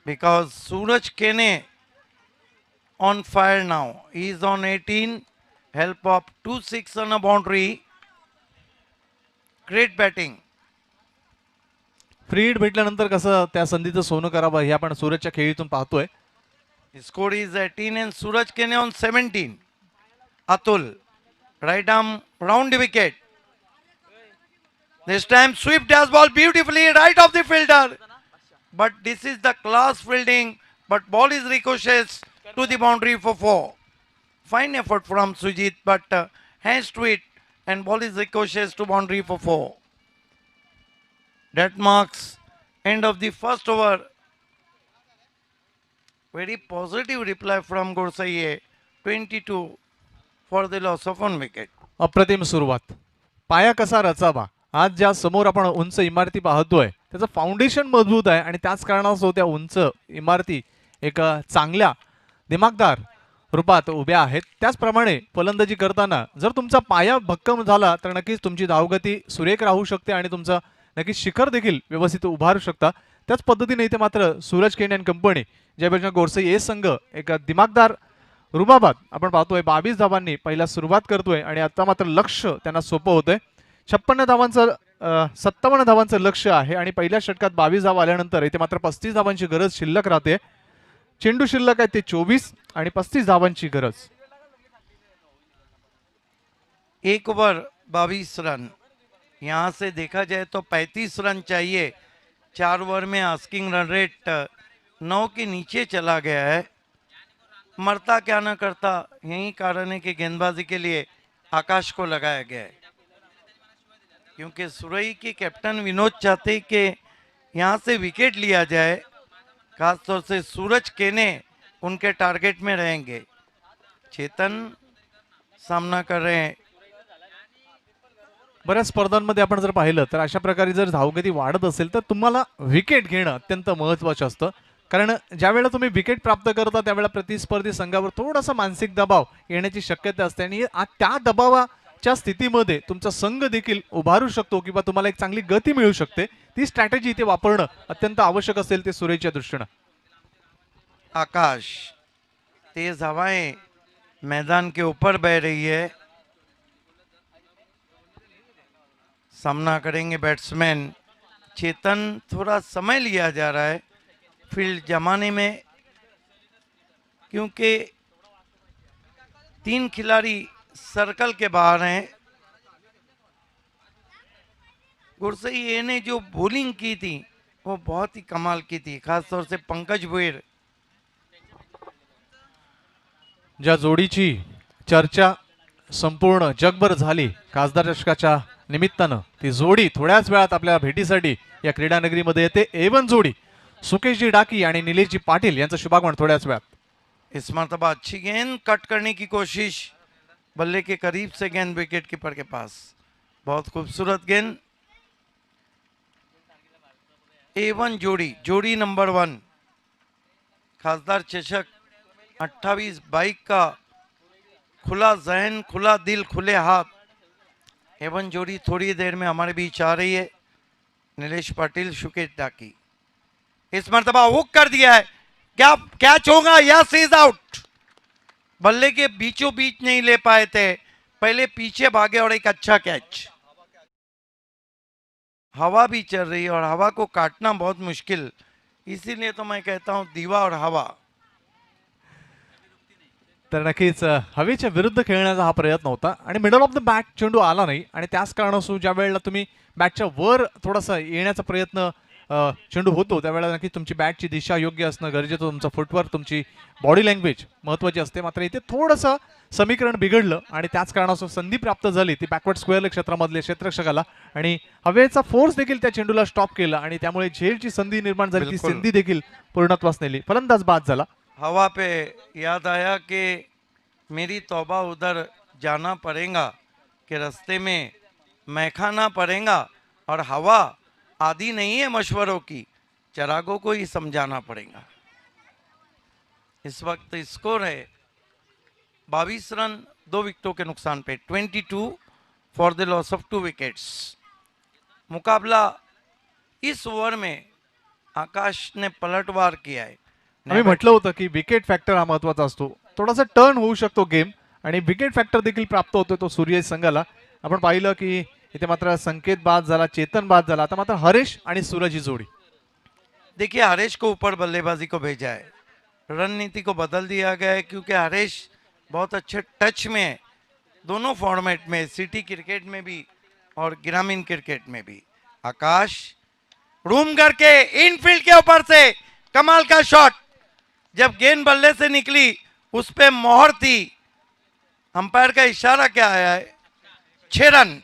because Suraj Kene on fire now. He is on 18. Help of 2-6 on a boundary. Great batting. Free hit भेटल्यानंतर कसं त्या संधीचं सोनं करावं हे आपण सूरजच्या खेळीतून पाहतोय. His score is 18 and Suraj Kene on 17. Atul. Right arm round the wicket. This time sweep dash ball beautifully right of the fielder. But this is the class fielding. But ball is ricochets to the boundary for 4. Fine effort from Sujit, but hands to it and ball is ricochets to boundary for 4. That marks end of the first over. Very positive reply from Gorsaiye. 22 for the loss of 1 wicket. अप्रतिम सुरुवात. पाया कसा रचावा. आज ज्या समोर आपण उंच इमारती पाहतोय त्याचं फाउंडेशन मजबूत आहे आणि त्याच कारणास्तव त्या उंच इमारती एक चांगल्या दिमागदार रूपात उभ्या आहेत. त्याचप्रमाणे फलंदाजी करताना जर तुमचा पाया भक्कम झाला तर नक्कीच तुमची धावगती सुरेख राहू शकते आणि तुमचं नक्कीच शिखर देखील व्यवस्थित उभारू शकता. त्याच पद्धतीने इथे मात्र सूरज केन अँड कंपनी ज्यापेक्षा गोरसई संघ एक दिमागदार रुबाबात आपण पाहतोय 22 धावांनी पहिला सुरुवात करतोय आणि आता मात्र लक्ष त्यांना सोपं होतंय. 56 धावांचं 57 धावांचं लक्ष आहे आणि पहिल्या षटकात 22 धावा आल्यानंतर इथे मात्र 35 धावांची गरज शिल्लक राहते. चेंडू शिल्लक आहे ते 24 आणि 35 धावांची गरज. 1 ओवर 22 रन. यहाँ से देखा जाए तो 35 रन चाहिए. 4 ओवर में आस्किंग रन रेट 9 के नीचे चला गया है. मरता क्या न करता, यही कारण है कि गेंदबाजी के लिए आकाश को लगाया गया है. क्योंकि सुरई के कैप्टन विनोद चाहते कि यहाँ से विकेट लिया जाए. खासतौर से सूरज केने उनके टारगेट में रहेंगे. चेतन सामना कर रहे हैं. बऱ्याच स्पर्धांमध्ये आपण जर पाहिलं तर अशा प्रकारे जर धावगती वाढत असेल तर तुम्हाला विकेट घेणं अत्यंत महत्त्वाचं असतं. कारण ज्यावेळेला तुम्ही विकेट प्राप्त करता त्यावेळेला प्रतिस्पर्धी संघावर थोडासा मानसिक दबाव येण्याची शक्यता असते आणि त्या दबावा आजच्या स्थितीमध्ये तुमचा संघ देखील उभारू शकतो किंवा तुम्हाला एक चांगली गती मिळू शकते, ती स्ट्रॅटेजी इथे वापरणं अत्यंत आवश्यक असेल ते सुरेशच्या दृष्टीनं. आकाश, तेज हवाएं मैदान के ऊपर बह रही है. सामना करेंगे बैट्समैन चेतन. थोड़ा समय लिया जा रहा है फील्ड जमाने में, क्योंकि 3 खिलाड़ी सर्कल के बाहर हैं. गुरसई ए ने जो बॉलिंग की थी वो बहुत ही कमाल की थी, खासतौर से पंकज भुईर. ज्या जोडीची चर्चा संपूर्ण जगभर झाली खासदार चषकाच्या निमित्तानं, ती जोडी थोड्याच वेळात आपल्या भेटीसाठी या क्रीडा नगरीमध्ये येते. एवन जोडी सुकेशजी डाकी आणि निलेशजी पाटील यांचं शुभागमन थोड्याच वेळात. इस मरतबा अच्छी गेंद कट करने की कोशिश, बल्ले के करीब से गेंद विकेट कीपर के पास. बहुत खूबसूरत गेंद. A1 जोड़ी नंबर 1 खासदार चषक 28 बाइक का खुला जहन, खुला दिल, खुले हाथ. A1 जोड़ी थोड़ी देर में हमारे बीच आ रही है. नीलेश पाटिल, शुकेश डाकी. इस मरतबा हुक कर दिया है. क्या कैच होगा? Yes, is out. बल्ले के बीचों बीच नहीं ले पाए थे, पहले पीछे भागे और एक अच्छा कैच. हवा भी चल रही है और हवा को काटना बहुत मुश्किल, इसीलिए तो मैं कहता हूं दीवा और हवा. तर नक्कीच हवेच्या विरुद्ध खेळण्याचा हा प्रयत्न होता आणि मिडल ऑफ द बॅट चेंडू आला नाही आणि त्याच कारणास्तव ज्या वेळेला तुम्ही बॅटच्या वर थोडासा येण्याचा प्रयत्न चेंडू होतो त्यावेळेला नक्की तुमची बॅटची दिशा योग्य असणं गरजेचं, तुमचं फुटवर्क, तुमची बॉडी लँग्वेज महत्त्वाची असते. मात्र इथे थोडंसं समीकरण बिघडलं आणि त्याच कारणास्तव संधी प्राप्त झाली ती बॅकवर्ड स्क्वेअर क्षेत्रामधले क्षेत्ररक्षकाला आणि हवेचा फोर्स देखील त्या चेंडूला स्टॉप केला आणि त्यामुळे झेलची संधी निर्माण झाली, ती बिलकुल. संधी देखील पूर्णत्वास नेली. फलंदाज बाद झाला. हवा पे याद आया कि मेरी तौबा उधर जाना पड़ेगा कि रास्ते में मैं खाना पड़ेगा, और हवा आदि नहीं है मशवरों की, चरागों को ही समझाना पड़ेगा. इस वक्त स्कोर है 22 रन 2 विकेटों के नुकसान पे, 22 for the loss of 2 wickets. मुकाबला इस ओवर में आकाश ने पलटवार किया है. आम्ही म्हटलं होतं की विकेट फॅक्टर हा महत्वाचा असतो, थोडासा टर्न होऊ शकतो गेम आणि विकेट फॅक्टर देखील प्राप्त होतो तो सूर्य संघाला. आपण पाहिलं की इथे मात्र संकेत बाद झाला, चेतन बाद झाला, आता मात्र हरेश आणि सूरज ही जोडी. देखिए, हरेश को ऊपर बल्लेबाजी को भेजा है, रणनीति को बदल दिया गया है, क्योंकि हरेश बहुत अच्छे टच में है दोनों फॉर्मेट में, सिटी क्रिकेट में भी और ग्रामीण क्रिकेट में भी. आकाश रूम करके इनफील्ड के ऊपर से कमाल का शॉट, जब गेंद बल्ले से निकली उस पे मोहर थी, अंपायर का इशारा क्या आया है, 6 रन.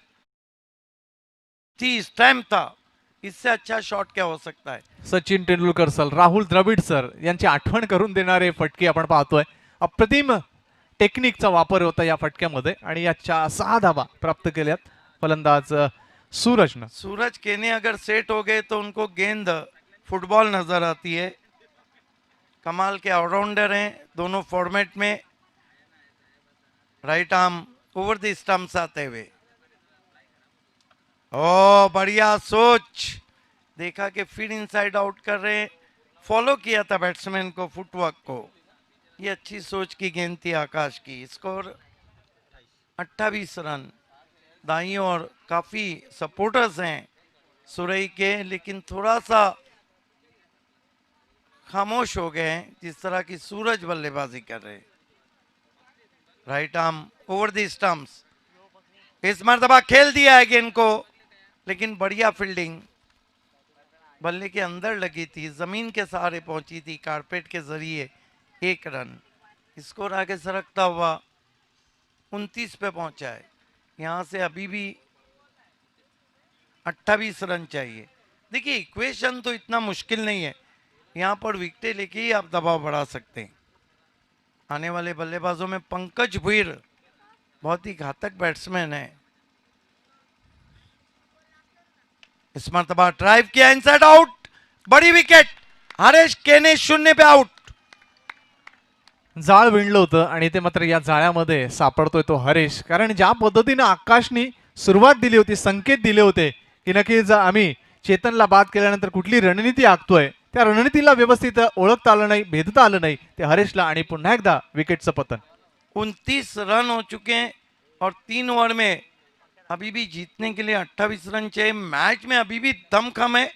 30 टाइम था, इससे अच्छा शॉट क्या हो सकता है. सचिन तेंडुलकर सर, राहुल द्रविड सर यांची आठवण करून देणारे फटके आपण पाहतोय. अप्रतिम टेक्निकचा वापर होता या फटक्यामध्ये आणि या 6 धावा प्राप्त केल्यात फलंदाज सूरजनं. सूरज केने अगर सेट हो गए तो उनको गेंद फुटबॉल नजर आती है. कमाल के ऑलराउंडर हैं दोनों फॉर्मेट में. Right arm over the stumps आते हुए, ओ बढ़िया सोच. देखा कि फिर इनसाइड आउट कर रहे हैं, फॉलो किया था बैट्समैन को, फुटवर्क को. ये अच्छी सोच की गेंद थी आकाश की. Score 28 run. दाई और काफी सपोर्टर्स हैं सुरई के, लेकिन थोड़ा सा खामोश हो गए हैं जिस तरह की सूरज बल्लेबाजी कर रहे हैं. Right arm over the stumps. इस मरतबा खेल दिया है गेंद को, लेकिन बढ़िया फील्डिंग. बल्ले के अंदर लगी थी, जमीन के सहारे पहुंची थी, कारपेट के जरिए. 1 रन. स्कोर आगे सरकता हुआ 29 पे पहुंचा है. यहां से अभी भी 28 रन चाहिए. देखिए, इक्वेशन तो इतना मुश्किल नहीं है, यहां पर विकेटें लेके ही आप दबाव बढ़ा सकते हैं. आने वाले बल्लेबाजों में पंकज भुईर बहुत ही घातक बैट्समैन है. इस मरतबा ड्राइव किया, इनसाइड आउट, बड़ी विकेट. हरेश केने 0 पे आउट. जाळ विणलं होतं आणि ते मात्र या जाळ्यामध्ये सापडतोय तो हरेश. कारण ज्या पद्धतीने आकाशनी सुरुवात दिली होती, संकेत दिले होते की नक्कीच आम्ही चेतनला बाद केल्यानंतर कुठली रणनीती आखतोय, त्या रणनीतीला व्यवस्थित ओळखता आलं नाही, भेदता आलं नाही ते हरेशला, आणि पुन्हा एकदा विकेटचं पतन. 29 रन हो चुके हैं और 3 ओवर में अभी भी जीतने के लिए 28 रन चाहिए. मैच में अभी भी दमखम है,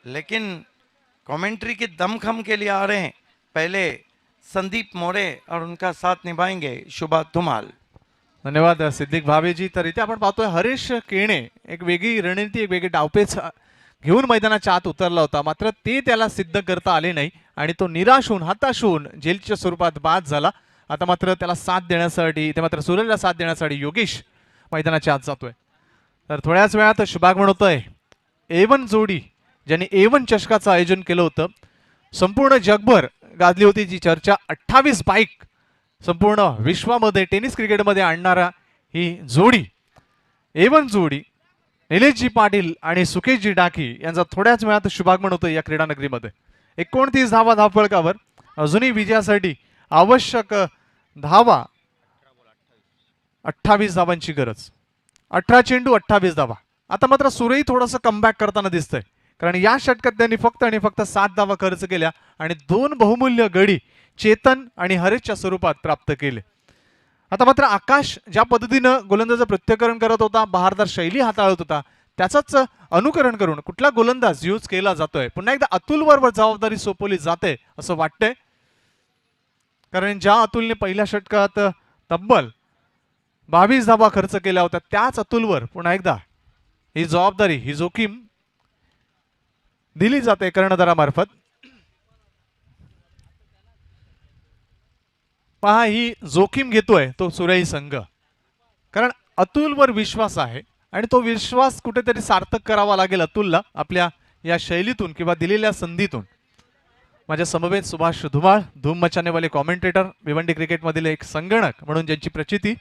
लेकिन कमेंट्री के दमखम के लिए आ रहे हैं पहले संदीप मोरे और उनका साथ निभाएंगे शुभा धुमाल. धन्यवाद सिद्दीक भावेजी. तर इथे आपण पाहतोय हरीश केणे एक वेगळी रणनीती, एक वेगळी डावपेच घेऊन मैदानाच्या आत उतरला होता, मात्र ते त्याला सिद्ध करता आले नाही आणि तो निराश होऊन, हताश होऊन जेलच्या स्वरूपात बाद झाला. आता मात्र त्याला साथ देण्यासाठी, इथे मात्र सूरजला साथ देण्यासाठी योगेश मैदानाच्या आत जातोय. तर थोड्याच वेळात शुभाग म्हणतोय A1 जोडी ज्यांनी A1 चषकाचं आयोजन केलं होतं, संपूर्ण जगभर गाजली होती जी चर्चा, 28 बाईक संपूर्ण विश्वामध्ये टेनिस क्रिकेटमध्ये आणणारा ही जोडी, A1 जोडी निलेशजी पाटील आणि सुकेशजी डाकी यांचा थोड्याच वेळात शुभागमन होतं या क्रीडानगरीमध्ये. 29 धावा धावफलकावर, अजूनही विजयासाठी आवश्यक धावा 28 धावांची गरज. 18 चेंडू 28 धावा. आता मात्र सुरेही थोडंसं कमबॅक करताना दिसतंय, कारण या षटकात त्यांनी फक्त आणि फक्त 7 धावा खर्च केल्या आणि 2 बहुमूल्य गडी चेतन आणि हरेशच्या स्वरूपात प्राप्त केले. आता मात्र आकाश ज्या पद्धतीनं गोलंदाजाचं प्रत्याकरण करत होता, बहारदार शैली हाताळत होता, त्याचंच अनुकरण करून कुठला गोलंदाज यूज केला जातोय. पुन्हा एकदा अतुलवर जबाबदारी सोपवली जाते असं वाटतंय, कारण ज्या अतुलने पहिल्या षटकात तब्बल 22 धावा खर्च केल्या होत्या, त्याच अतुलवर पुन्हा एकदा ही जबाबदारी, ही जोखीम दिली जाते कर्णधारामार्फत. पहा, ही जोखीम घेतोय तो सुरेई संघ, कारण अतुलवर विश्वास आहे आणि तो विश्वास कुठेतरी सार्थक करावा लागेल अतुलला आपल्या या शैलीतून किंवा दिलेल्या संधीतून. माझ्या समवेत सुभाष धुमाळ, धूम मचानेवाले कॉमेंटेटर, भिवंडी क्रिकेटमधील एक संगणक म्हणून ज्यांची प्रचिती,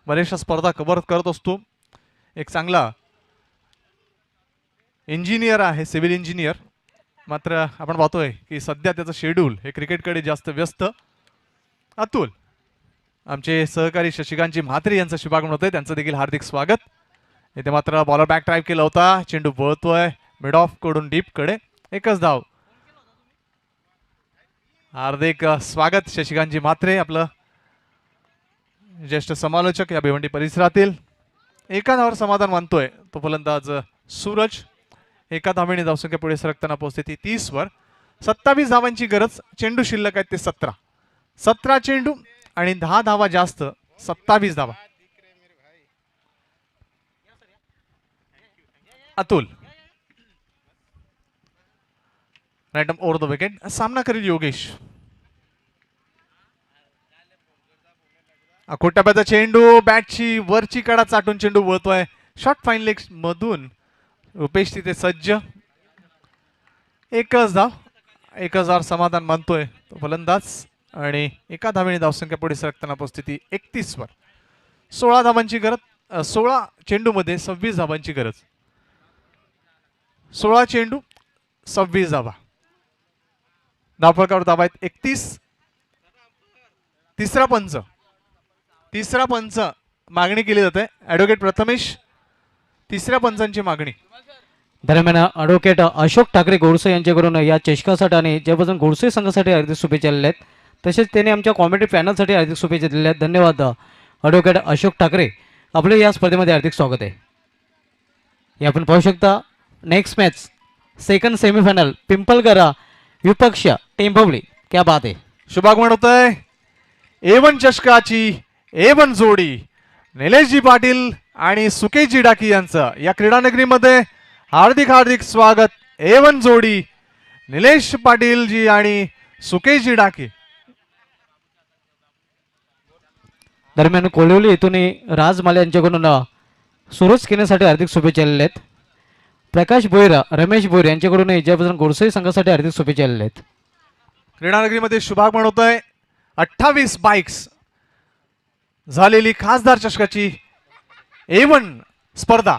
बऱ्याचशा स्पर्धा कव्हर करत असतो, एक चांगला इंजिनियर आहे, सिव्हिल इंजिनियर. मात्र आपण पाहतोय की सध्या त्याचं शेड्यूल हे क्रिकेटकडे जास्त व्यस्त. अतुल, आमचे सहकारी शशिकांतजी म्हात्रे यांचं शुभागमन होतंय, त्यांचं देखील हार्दिक स्वागत. इथे मात्र बॉलर बॅक ड्राईव्ह केला होता, चेंडू वळतोय मिड ऑफ कडून डीप कडे, एकच धाव. हार्दिक स्वागत शशिकांतजी म्हात्रे, आपलं ज्येष्ठ समालोचक या भिवंडी परिसरातील. एका धावावर समाधान मानतोय तो फलंदाज सूरज. एका धावेने धावसंख्या पुढे सरकताना पोहोचते ती 30 वर. 27 धावांची गरज, चेंडू शिल्लक आहेत ते 17 चेंडू आणि 10 धावा जास्त, 27 धावा. Atul random over the wicket. सामना करील योगेश. अकोटाब्याचा चेंडू, बॅटची वरची कडा चाटून चेंडू वळतोय शॉर्ट फाईन लेग मधून. रुपेश तिथे सज्ज. एकच धाव, 1000 समाधान मानतोय तो फलंदाज आणि एका धावेने धावसंख्या पुढे सरकताना पोहोचते ती 31 वर. 16 धावांची गरज, 16 चेंडूमध्ये 26 धावांची गरज. 16 चेंडू 26 धावा. धावफलकावर धावा आहेत 31. तिसरा पंच मागणी केली जाते. ॲडव्होकेट प्रथमेश, तिसऱ्या पंचांची मागणी. दरम्यान ॲडव्होकेट अशोक ठाकरे गोडसे यांच्याकडून या चषकासाठी आणि ज्यापासून गोडसे संघासाठी हार्दिक शुभेच्छा दिलेल्या आहेत, तसेच त्यांनी आमच्या कॉमेडी पॅनलसाठी हार्दिक शुभेच्छा दिलेल्या आहेत. धन्यवाद ॲडव्होकेट अशोक ठाकरे, आपले या स्पर्धेमध्ये हार्दिक स्वागत आहे. हे आपण पाहू शकता नेक्स्ट मॅच, सेकंड सेमीफायनल, पिंपलगरा विपक्ष टेंभवली. क्या बात आहे. शुभागमन होतंय A1 चषकाची A1 जोडी निलेशजी पाटील आणि सुकेशजी डाकी यांचं या क्रीडानगरीमध्ये हार्दिक स्वागत. A1 जोडी निलेश पाटील जी आणि सुकेशजी डाकी. दरम्यान कोलिवली येथून राज माले यांच्याकडून सूरज केण्यासाठी हार्दिक शुभेच्छा दिलेल्या आहेत. प्रकाश भोईर, रमेश भोईर यांच्याकडून ज्यापासून गोडसे संघासाठी हार्दिक शुभेच्छा दिलेल्या आहेत. क्रीडानगरीमध्ये शुभागमन होतंय 28 बाईक्स झालेली खासदार चषकाची A1 स्पर्धा.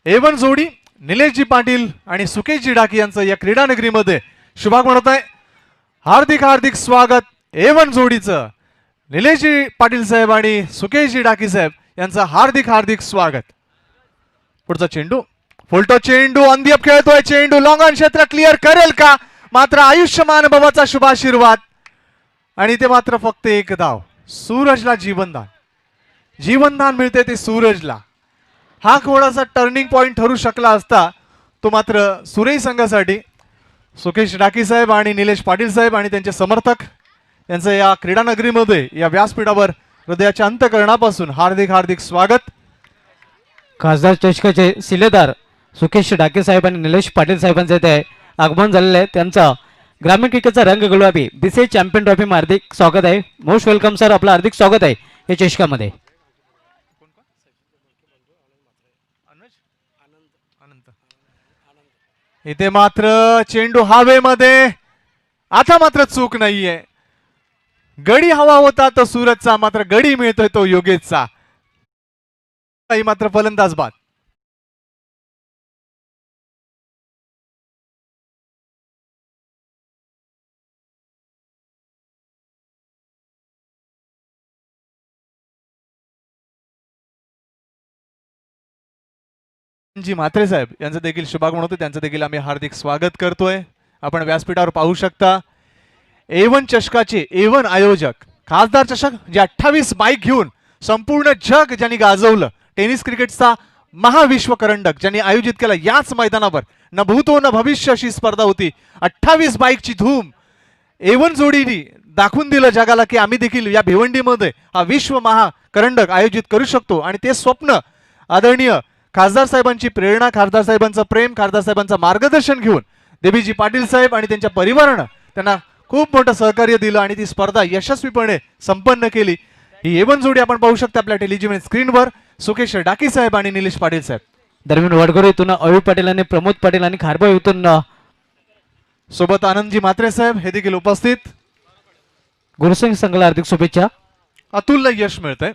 A1 जोडी निलेशजी पाटील आणि सुकेशजी डाकी यांचं या क्रीडानगरीमध्ये शुभागमन होत आहे. हार्दिक स्वागत A1 जोडीचं. निलेशजी पाटील साहेब आणि सुकेशजी डाकी साहेब यांचं हार्दिक हार्दिक स्वागत. पुढचा चेंडू फुलटो चेंडू अंदियप खेळतोय. चेंडू लॉंग ऑन क्षेत्र क्लिअर करेल का? मात्र आयुष्यमान भवाचा शुभाशीर्वाद आणि ते मात्र फक्त एक धाव. सूरजला जीवनदान, जीवनदान मिळते ते सूरजला. हा थोडासा टर्निंग पॉइंट ठरू शकला असता तो मात्र सुरेश संघासाठी. सुकेश डाकी साहेब आणि निलेश पाटील साहेब आणि त्यांचे समर्थक यांचं या क्रीडा नगरीमध्ये या व्यासपीठावर हृदयाच्या अंतःकरणापासून हार्दिक हार्दिक स्वागत. खासदार चषकाचे शिलेदार सुकेश डाके साहेब आणि निलेश पाटील साहेबांचे ते आगमन झालेलं आहे. त्यांचा ग्रामीण क्रिकेटचा रंग गुलाबी बीसीए चॅम्पियन ट्रॉफी हार्दिक स्वागत आहे. मोस्ट वेलकम सर, आपलं हार्दिक स्वागत आहे या चषकामध्ये. इथे मात्र चेंडू हवेमध्ये. आता मात्र चूक नाहीये. गडी हवा होता तो सूरजचा, मात्र गडी मिळतोय तो योगेशचा. मात्र फलंदाज बाद. जी म्हात्रे साहेब यांचं देखील शुभागमन होतं, त्यांचं देखील आम्ही हार्दिक स्वागत करतोय. आपण व्यासपीठावर पाहू शकता A1 चषकाचे A1 आयोजक खासदार चषक जे 28 बाईक घेऊन संपूर्ण जग ज्यांनी गाजवलं. टेनिस क्रिकेटचा महाविश्व करंडक ज्यांनी आयोजित केला याच मैदानावर. न भूतो न भविष्य अशी स्पर्धा होती. 28 बाईकची धूम A1 जोडीने दाखवून दिलं जगाला की आम्ही देखील या भिवंडीमध्ये हा विश्व महाकरंडक आयोजित करू शकतो. आणि ते स्वप्न आदरणीय खासदार साहेबांची प्रेरणा, खासदार साहेबांचं प्रेम, खासदार साहेबांचं मार्गदर्शन घेऊन देवीजी पाटील साहेब आणि त्यांच्या परिवारानं त्यांना खूप मोठं सहकार्य दिलं आणि ती स्पर्धा यशस्वीपणे संपन्न केली. ही A1 जोडी आपण पाहू शकता आपल्या टेलिव्हिजन स्क्रीनवर. सुकेश डाकी साहेब आणि निलेश पाटील साहेब. दरम्यान वडगोर इथून अवी पाटील आणि प्रमोद पाटील आणि खारबाव इथून सोबत आनंदजी म्हात्रे साहेब हे देखील उपस्थित. गुरुसिंग संघाला हार्दिक शुभेच्छा. अतुलला यश मिळतंय.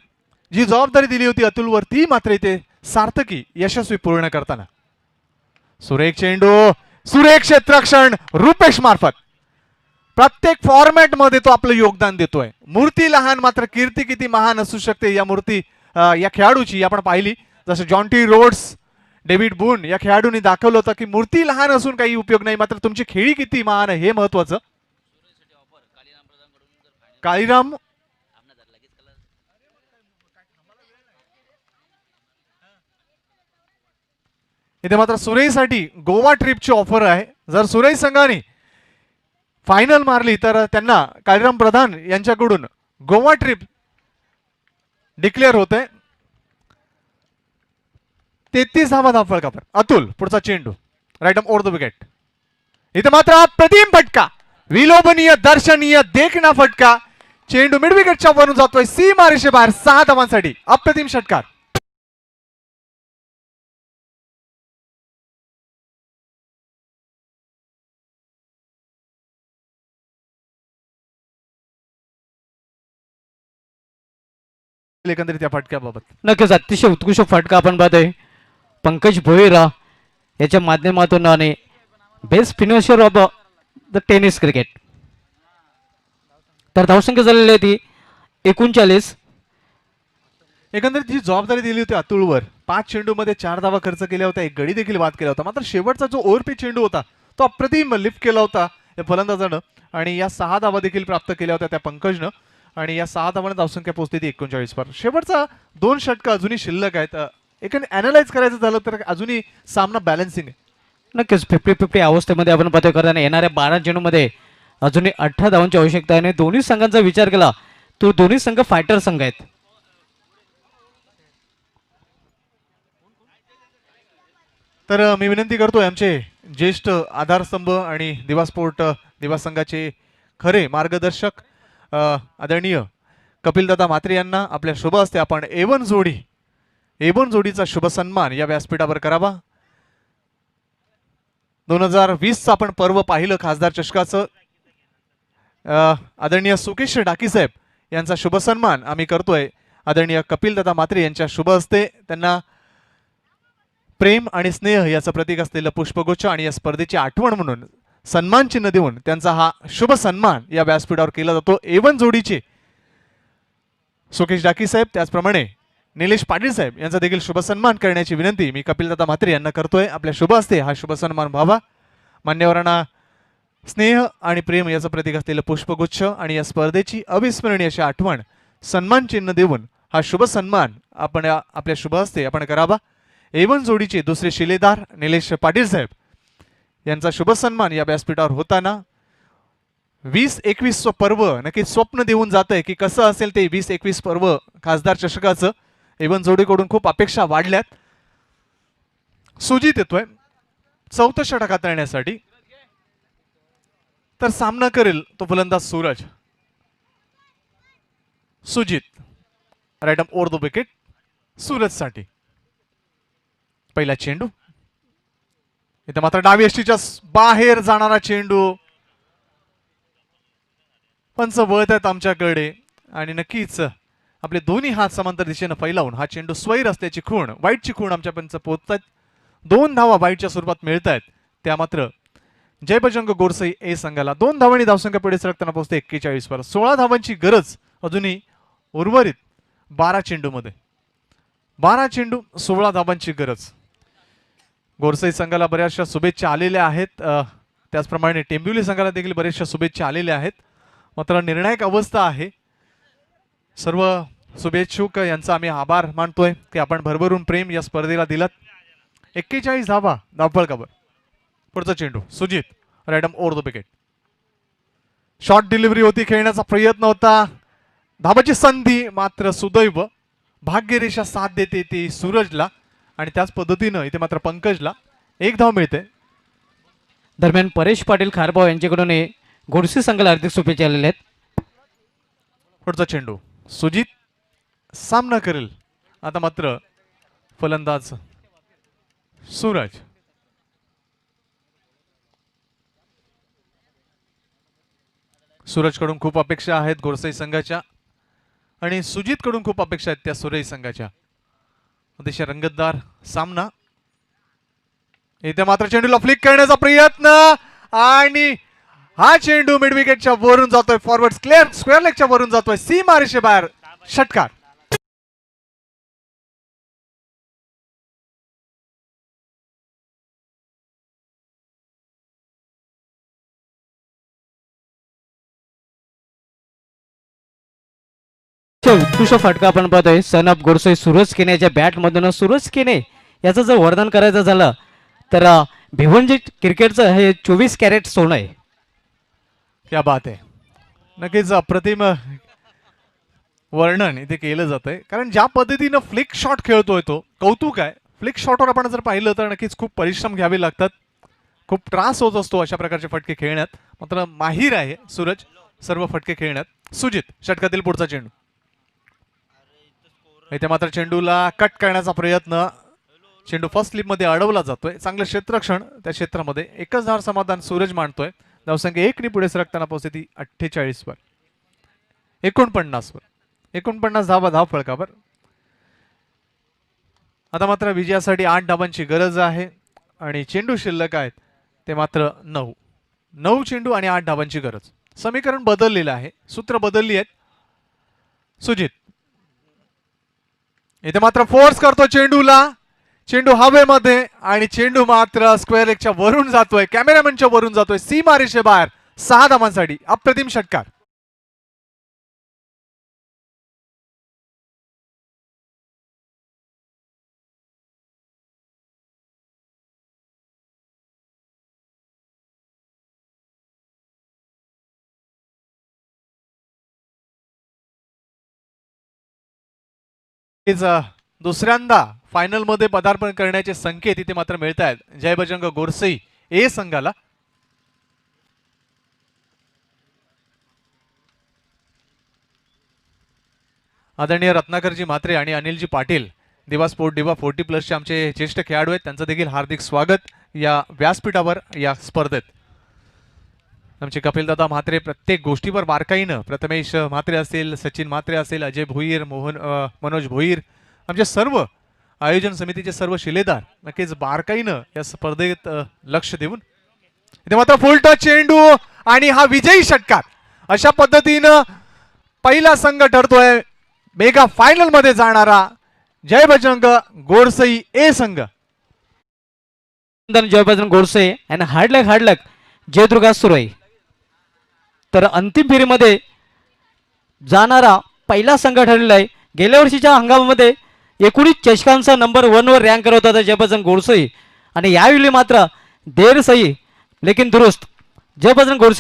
जी जबाबदारी दिली होती अतुलवर ती मात्र इथे सार्थकी यशस्वी पूर्ण करताना. सुरेख चेंडू, सुरेख क्षेत्ररक्षण रुपेश मार्फत. प्रत्येक फॉर्मॅट मध्ये तो आपलं योगदान देतोय. मूर्ती लहान मात्र कीर्ती किती महान असू शकते या मूर्ती या खेळाडूची आपण पाहिली. जसं जॉन्टी रोड्स, डेव्हिड बून या खेळाडूंनी दाखवलं होतं की मूर्ती लहान असून काही उपयोग नाही, मात्र तुमची खेळी किती महान आहे हे महत्वाचं. काळीराम इथे मात्र सुरेशसाठी गोवा ट्रिपची ऑफर आहे. जर सुरेश संघाने फायनल मारली तर त्यांना काळीराम प्रधान यांच्याकडून गोवा ट्रिप डिक्लेअर होते. 33 धावा धावफलकावर. अतुल पुढचा चेंडू right off over the wicket. इथे मात्र अप्रतिम फटका, विलोभनीय, दर्शनीय, देखना फटका. चेंडू मिड विकेटच्या वरून जातोय सीमारेषे बाहेर. 6 धावांसाठी अप्रतिम षटकार. एकंदरीत या फटक्याबाबत नक्कीच अतिशय उत्कृष्ट फटका आपण पाहतोय. पंकज भोईरा याच्या माध्यमातून आणि best finisher of the tennis cricket. तर धावसंख्या झालेली आहे ती 39. एकंदरीत जी जबाबदारी दिली होती अतुलवर, 5 चेंडूमध्ये 4 धावा खर्च केल्या होत्या, एक गडी देखील बाद केला होता. मात्र शेवटचा जो ओव्हरपिच चेंडू होता तो अप्रतिम लिफ्ट केला होता या फलंदाजानं आणि या 6 धावा देखील प्राप्त केल्या होत्या त्या पंकजनं. आणि या 6 धावांना धावसंख्या पोहोचते ती 39 वर. शेवटचा 2 षटकं अजूनही शिल्लक आहेत. एकूण अॅनालाइज करायचं झालं तर अजूनही सामना बॅलन्सिंग आहे. नक्कीच 50-50 अवस्थेमध्ये आपण पाहतोय. कारण येणाऱ्या 12 चेंडूमध्ये अजूनही 18 धावांची आवश्यकता आहे आणि दोन्ही संघांचा विचार केला तो दोन्ही संघ फायटर संघ आहेत. तर मी विनंती करतोय आमचे ज्येष्ठ आधारस्तंभ आणि दिवा स्पोर्ट दिवा संघाचे खरे मार्गदर्शक आदरणीय कपिलदादा म्हात्रे यांना आपल्या शुभ हस्ते आपण A1 जोडीचा शुभ सन्मान या व्यासपीठावर करावा. 2020चं आपण पर्व पाहिलं खासदार चषकाचं. आदरणीय सुकेश डाकी साहेब यांचा शुभ सन्मान आम्ही करतोय आदरणीय कपिलदादा म्हात्रे यांच्या शुभ हस्ते. त्यांना प्रेम आणि स्नेह याचं प्रतीक असलेलं पुष्पगुच्छ आणि या स्पर्धेची आठवण म्हणून सन्मान चिन्ह देऊन त्यांचा हा शुभ सन्मान या व्यासपीठावर केला जातो. A1 जोडीचे सुकेश डाकी साहेब त्याचप्रमाणे निलेश पाटील साहेब यांचा देखील शुभ सन्मान करण्याची विनंती मी कपिलदादा म्हात्रे यांना करतोय. आपल्या शुभ हस्ते हा शुभ सन्मान व्हावा. मान्यवरांना स्नेह आणि प्रेम याचं प्रतीक असलेलं पुष्पगुच्छ आणि या स्पर्धेची अविस्मरणीय अशी आठवण सन्मान चिन्ह देऊन हा शुभ सन्मान आपण आपल्या शुभ हस्ते आपण करावा. एवन जोडीचे दुसरे शिलेदार निलेश पाटील साहेब यांचा शुभ सन्मान या व्यासपीठावर होताना 20-21 पर्व नक्कीच स्वप्न देऊन जात आहे की कसं असेल ते 20-21 पर्व खासदार चषकाचं. एवन जोडीकडून खूप अपेक्षा वाढल्यात. सुजित येतोय चौथं षटक हाताळण्यासाठी तर सामना करेल तो फलंदाज सूरज. सुजित राईट अप ओव्हर द विकेट सूरजसाठी. पहिला चेंडू इथे मात्र डावी यष्टीच्या बाहेर जाणारा चेंडू. पंच वळत आहेत आमच्याकडे आणि नक्कीच आपले दोन्ही हात समांतर दिशेनं फैलावून हा चेंडू स्वैर असल्याची खूण वाईटची खूण आमच्या पंच पोहोचतात. 2 धावा वाईटच्या स्वरूपात मिळत आहेत. त्या मात्र जय बजरंग गोरसई ए संघाला 2 धावांनी धावसंख्या पुढे सरकताना पोहोचते 41 वर. 16 धावांची गरज अजूनही उर्वरित 12 चेंडूमध्ये. 12 चेंडू 16 धावांची गरज. गोरसई संघाला बऱ्याचशा शुभेच्छा आलेल्या आहेत. त्याचप्रमाणे टेंबिवली संघाला देखील बऱ्याचशा शुभेच्छा आलेल्या आहेत. मात्र निर्णायक अवस्था आहे. सर्व शुभेच्छुक यांचा आम्ही आभार मानतोय की आपण भरभरून प्रेम या स्पर्धेला दिलात. 41 धावा धावफलकावर. पुढचा चेंडू Sujit right over the wicket. Short delivery होती खेळण्याचा प्रयत्न होता. धाबाची संधी मात्र सुदैव भाग्यरेषा साथ देते ती सूरजला आणि त्याच पद्धतीनं इथे मात्र पंकजला 1 धाव मिळते. दरम्यान परेश पाटील खारबाव यांच्याकडून गोडसे संघाला हार्दिक शुभेच्छा आलेल्या आहेत. पुढचा चेंडू सुजित सामना करेल आता मात्र फलंदाज सूरज. सूरजकडून खूप अपेक्षा आहेत गोरसई संघाच्या आणि सुजितकडून खूप अपेक्षा आहेत त्या सुरई संघाच्या. अतिशय रंगतदार सामना. इथे मात्र चेंडूला फ्लिक करण्याचा प्रयत्न आणि हा चेंडू मिड विकेटच्या वरून जातोय. फॉरवर्ड स्क्वेअर लेगच्या वरून जातोय सीमारेषे बाहेर. षटकार. उत्कृष्ट फटका आपण पाहतोय सन ऑफ गोडसे सूरज केनेच्या बॅटमधून. सूरज केने याचं जर वर्णन करायचं झालं तर भिवंडी क्रिकेटचं हे 24 कॅरेट सोनं आहे. क्या बात आहे. नक्कीच अप्रतिम वर्णन इथे केलं जातंय कारण ज्या पद्धतीनं फ्लिक शॉट खेळतोय तो कौतुक आहे. फ्लिक शॉटवर आपण जर पाहिलं तर नक्कीच खूप परिश्रम घ्यावे लागतात. खूप त्रास होत असतो अशा प्रकारचे फटके खेळण्यात. मात्र माहीर आहे सूरज सर्व फटके खेळण्यात. सुजित षटकातील पुढचा चेंडू. इथे मात्र चेंडूला कट करण्याचा प्रयत्न. चेंडू फर्स्ट स्लिप मध्ये अडवला जातोय. चांगलं क्षेत्ररक्षण त्या क्षेत्रामध्ये. 1च धाव समाधान सूरज मांडतोय. धावसंख्या 1 ने पुढे सरकताना पोहोचते ती 48 वर. 49 वर. 49 धावा धाव फळकावर. आता मात्र विजयासाठी 8 धावांची गरज आहे आणि चेंडू शिल्लक आहेत ते मात्र 9 चेंडू आणि 8 धावांची गरज. समीकरण बदललेलं आहे. सूत्र बदलली आहेत. सुजित इथे मात्र फोर्स करतो चेंडूला. चेंडू हवेमध्ये आणि चेंडू मात्र स्क्वेअर लेगच्या वरून जातोय. कॅमेरामॅनच्या वरून जातोय सीमारेषे बाहेर. 6 धावांसाठी अप्रतिम षटकार. दुसऱ्यांदा फायनल मध्ये पदार्पण करण्याचे संकेत इथे मात्र मिळत आहेत जय बजरंग गोरसई ए संघाला. आदरणीय रत्नाकरजी म्हात्रे आणि अनिलजी पाटील दिवा स्पोर्ट दिवा 40+ आमचे ज्येष्ठ खेळाडू आहेत. त्यांचं देखील हार्दिक स्वागत या व्यासपीठावर या स्पर्धेत. आमचे कपिलदादा म्हात्रे प्रत्येक गोष्टीवर बारकाईनं प्रथमेश म्हात्रे असेल, सचिन म्हात्रे असेल, अजय भोईर, मनोज भोईर, आमचे सर्व आयोजन समितीचे सर्व शिलेदार नक्कीच बारकाईनं या स्पर्धेत लक्ष देऊन. इथे मात्र फुल टच चेंडू आणि हा विजयी षटकार. अशा पद्धतीनं पहिला संघ ठरतोय मेगा फायनल मध्ये जाणारा जय बजरंग गोडसई ए संघ. जय बजरंग गोडसे आणि हार्ड लक जयदुर्गा सुरई. तर अंतिम फेरीमध्ये जाणारा पहिला संघ ठरलेला आहे. गेल्या वर्षीच्या हंगामामध्ये 19 चषकांचा नंबर 1 वर रँक करत होता जय बजरंग गोडसे आणि यावेळी मात्र देर सही लेकिन दुरुस्त जय बजरंग गोडसे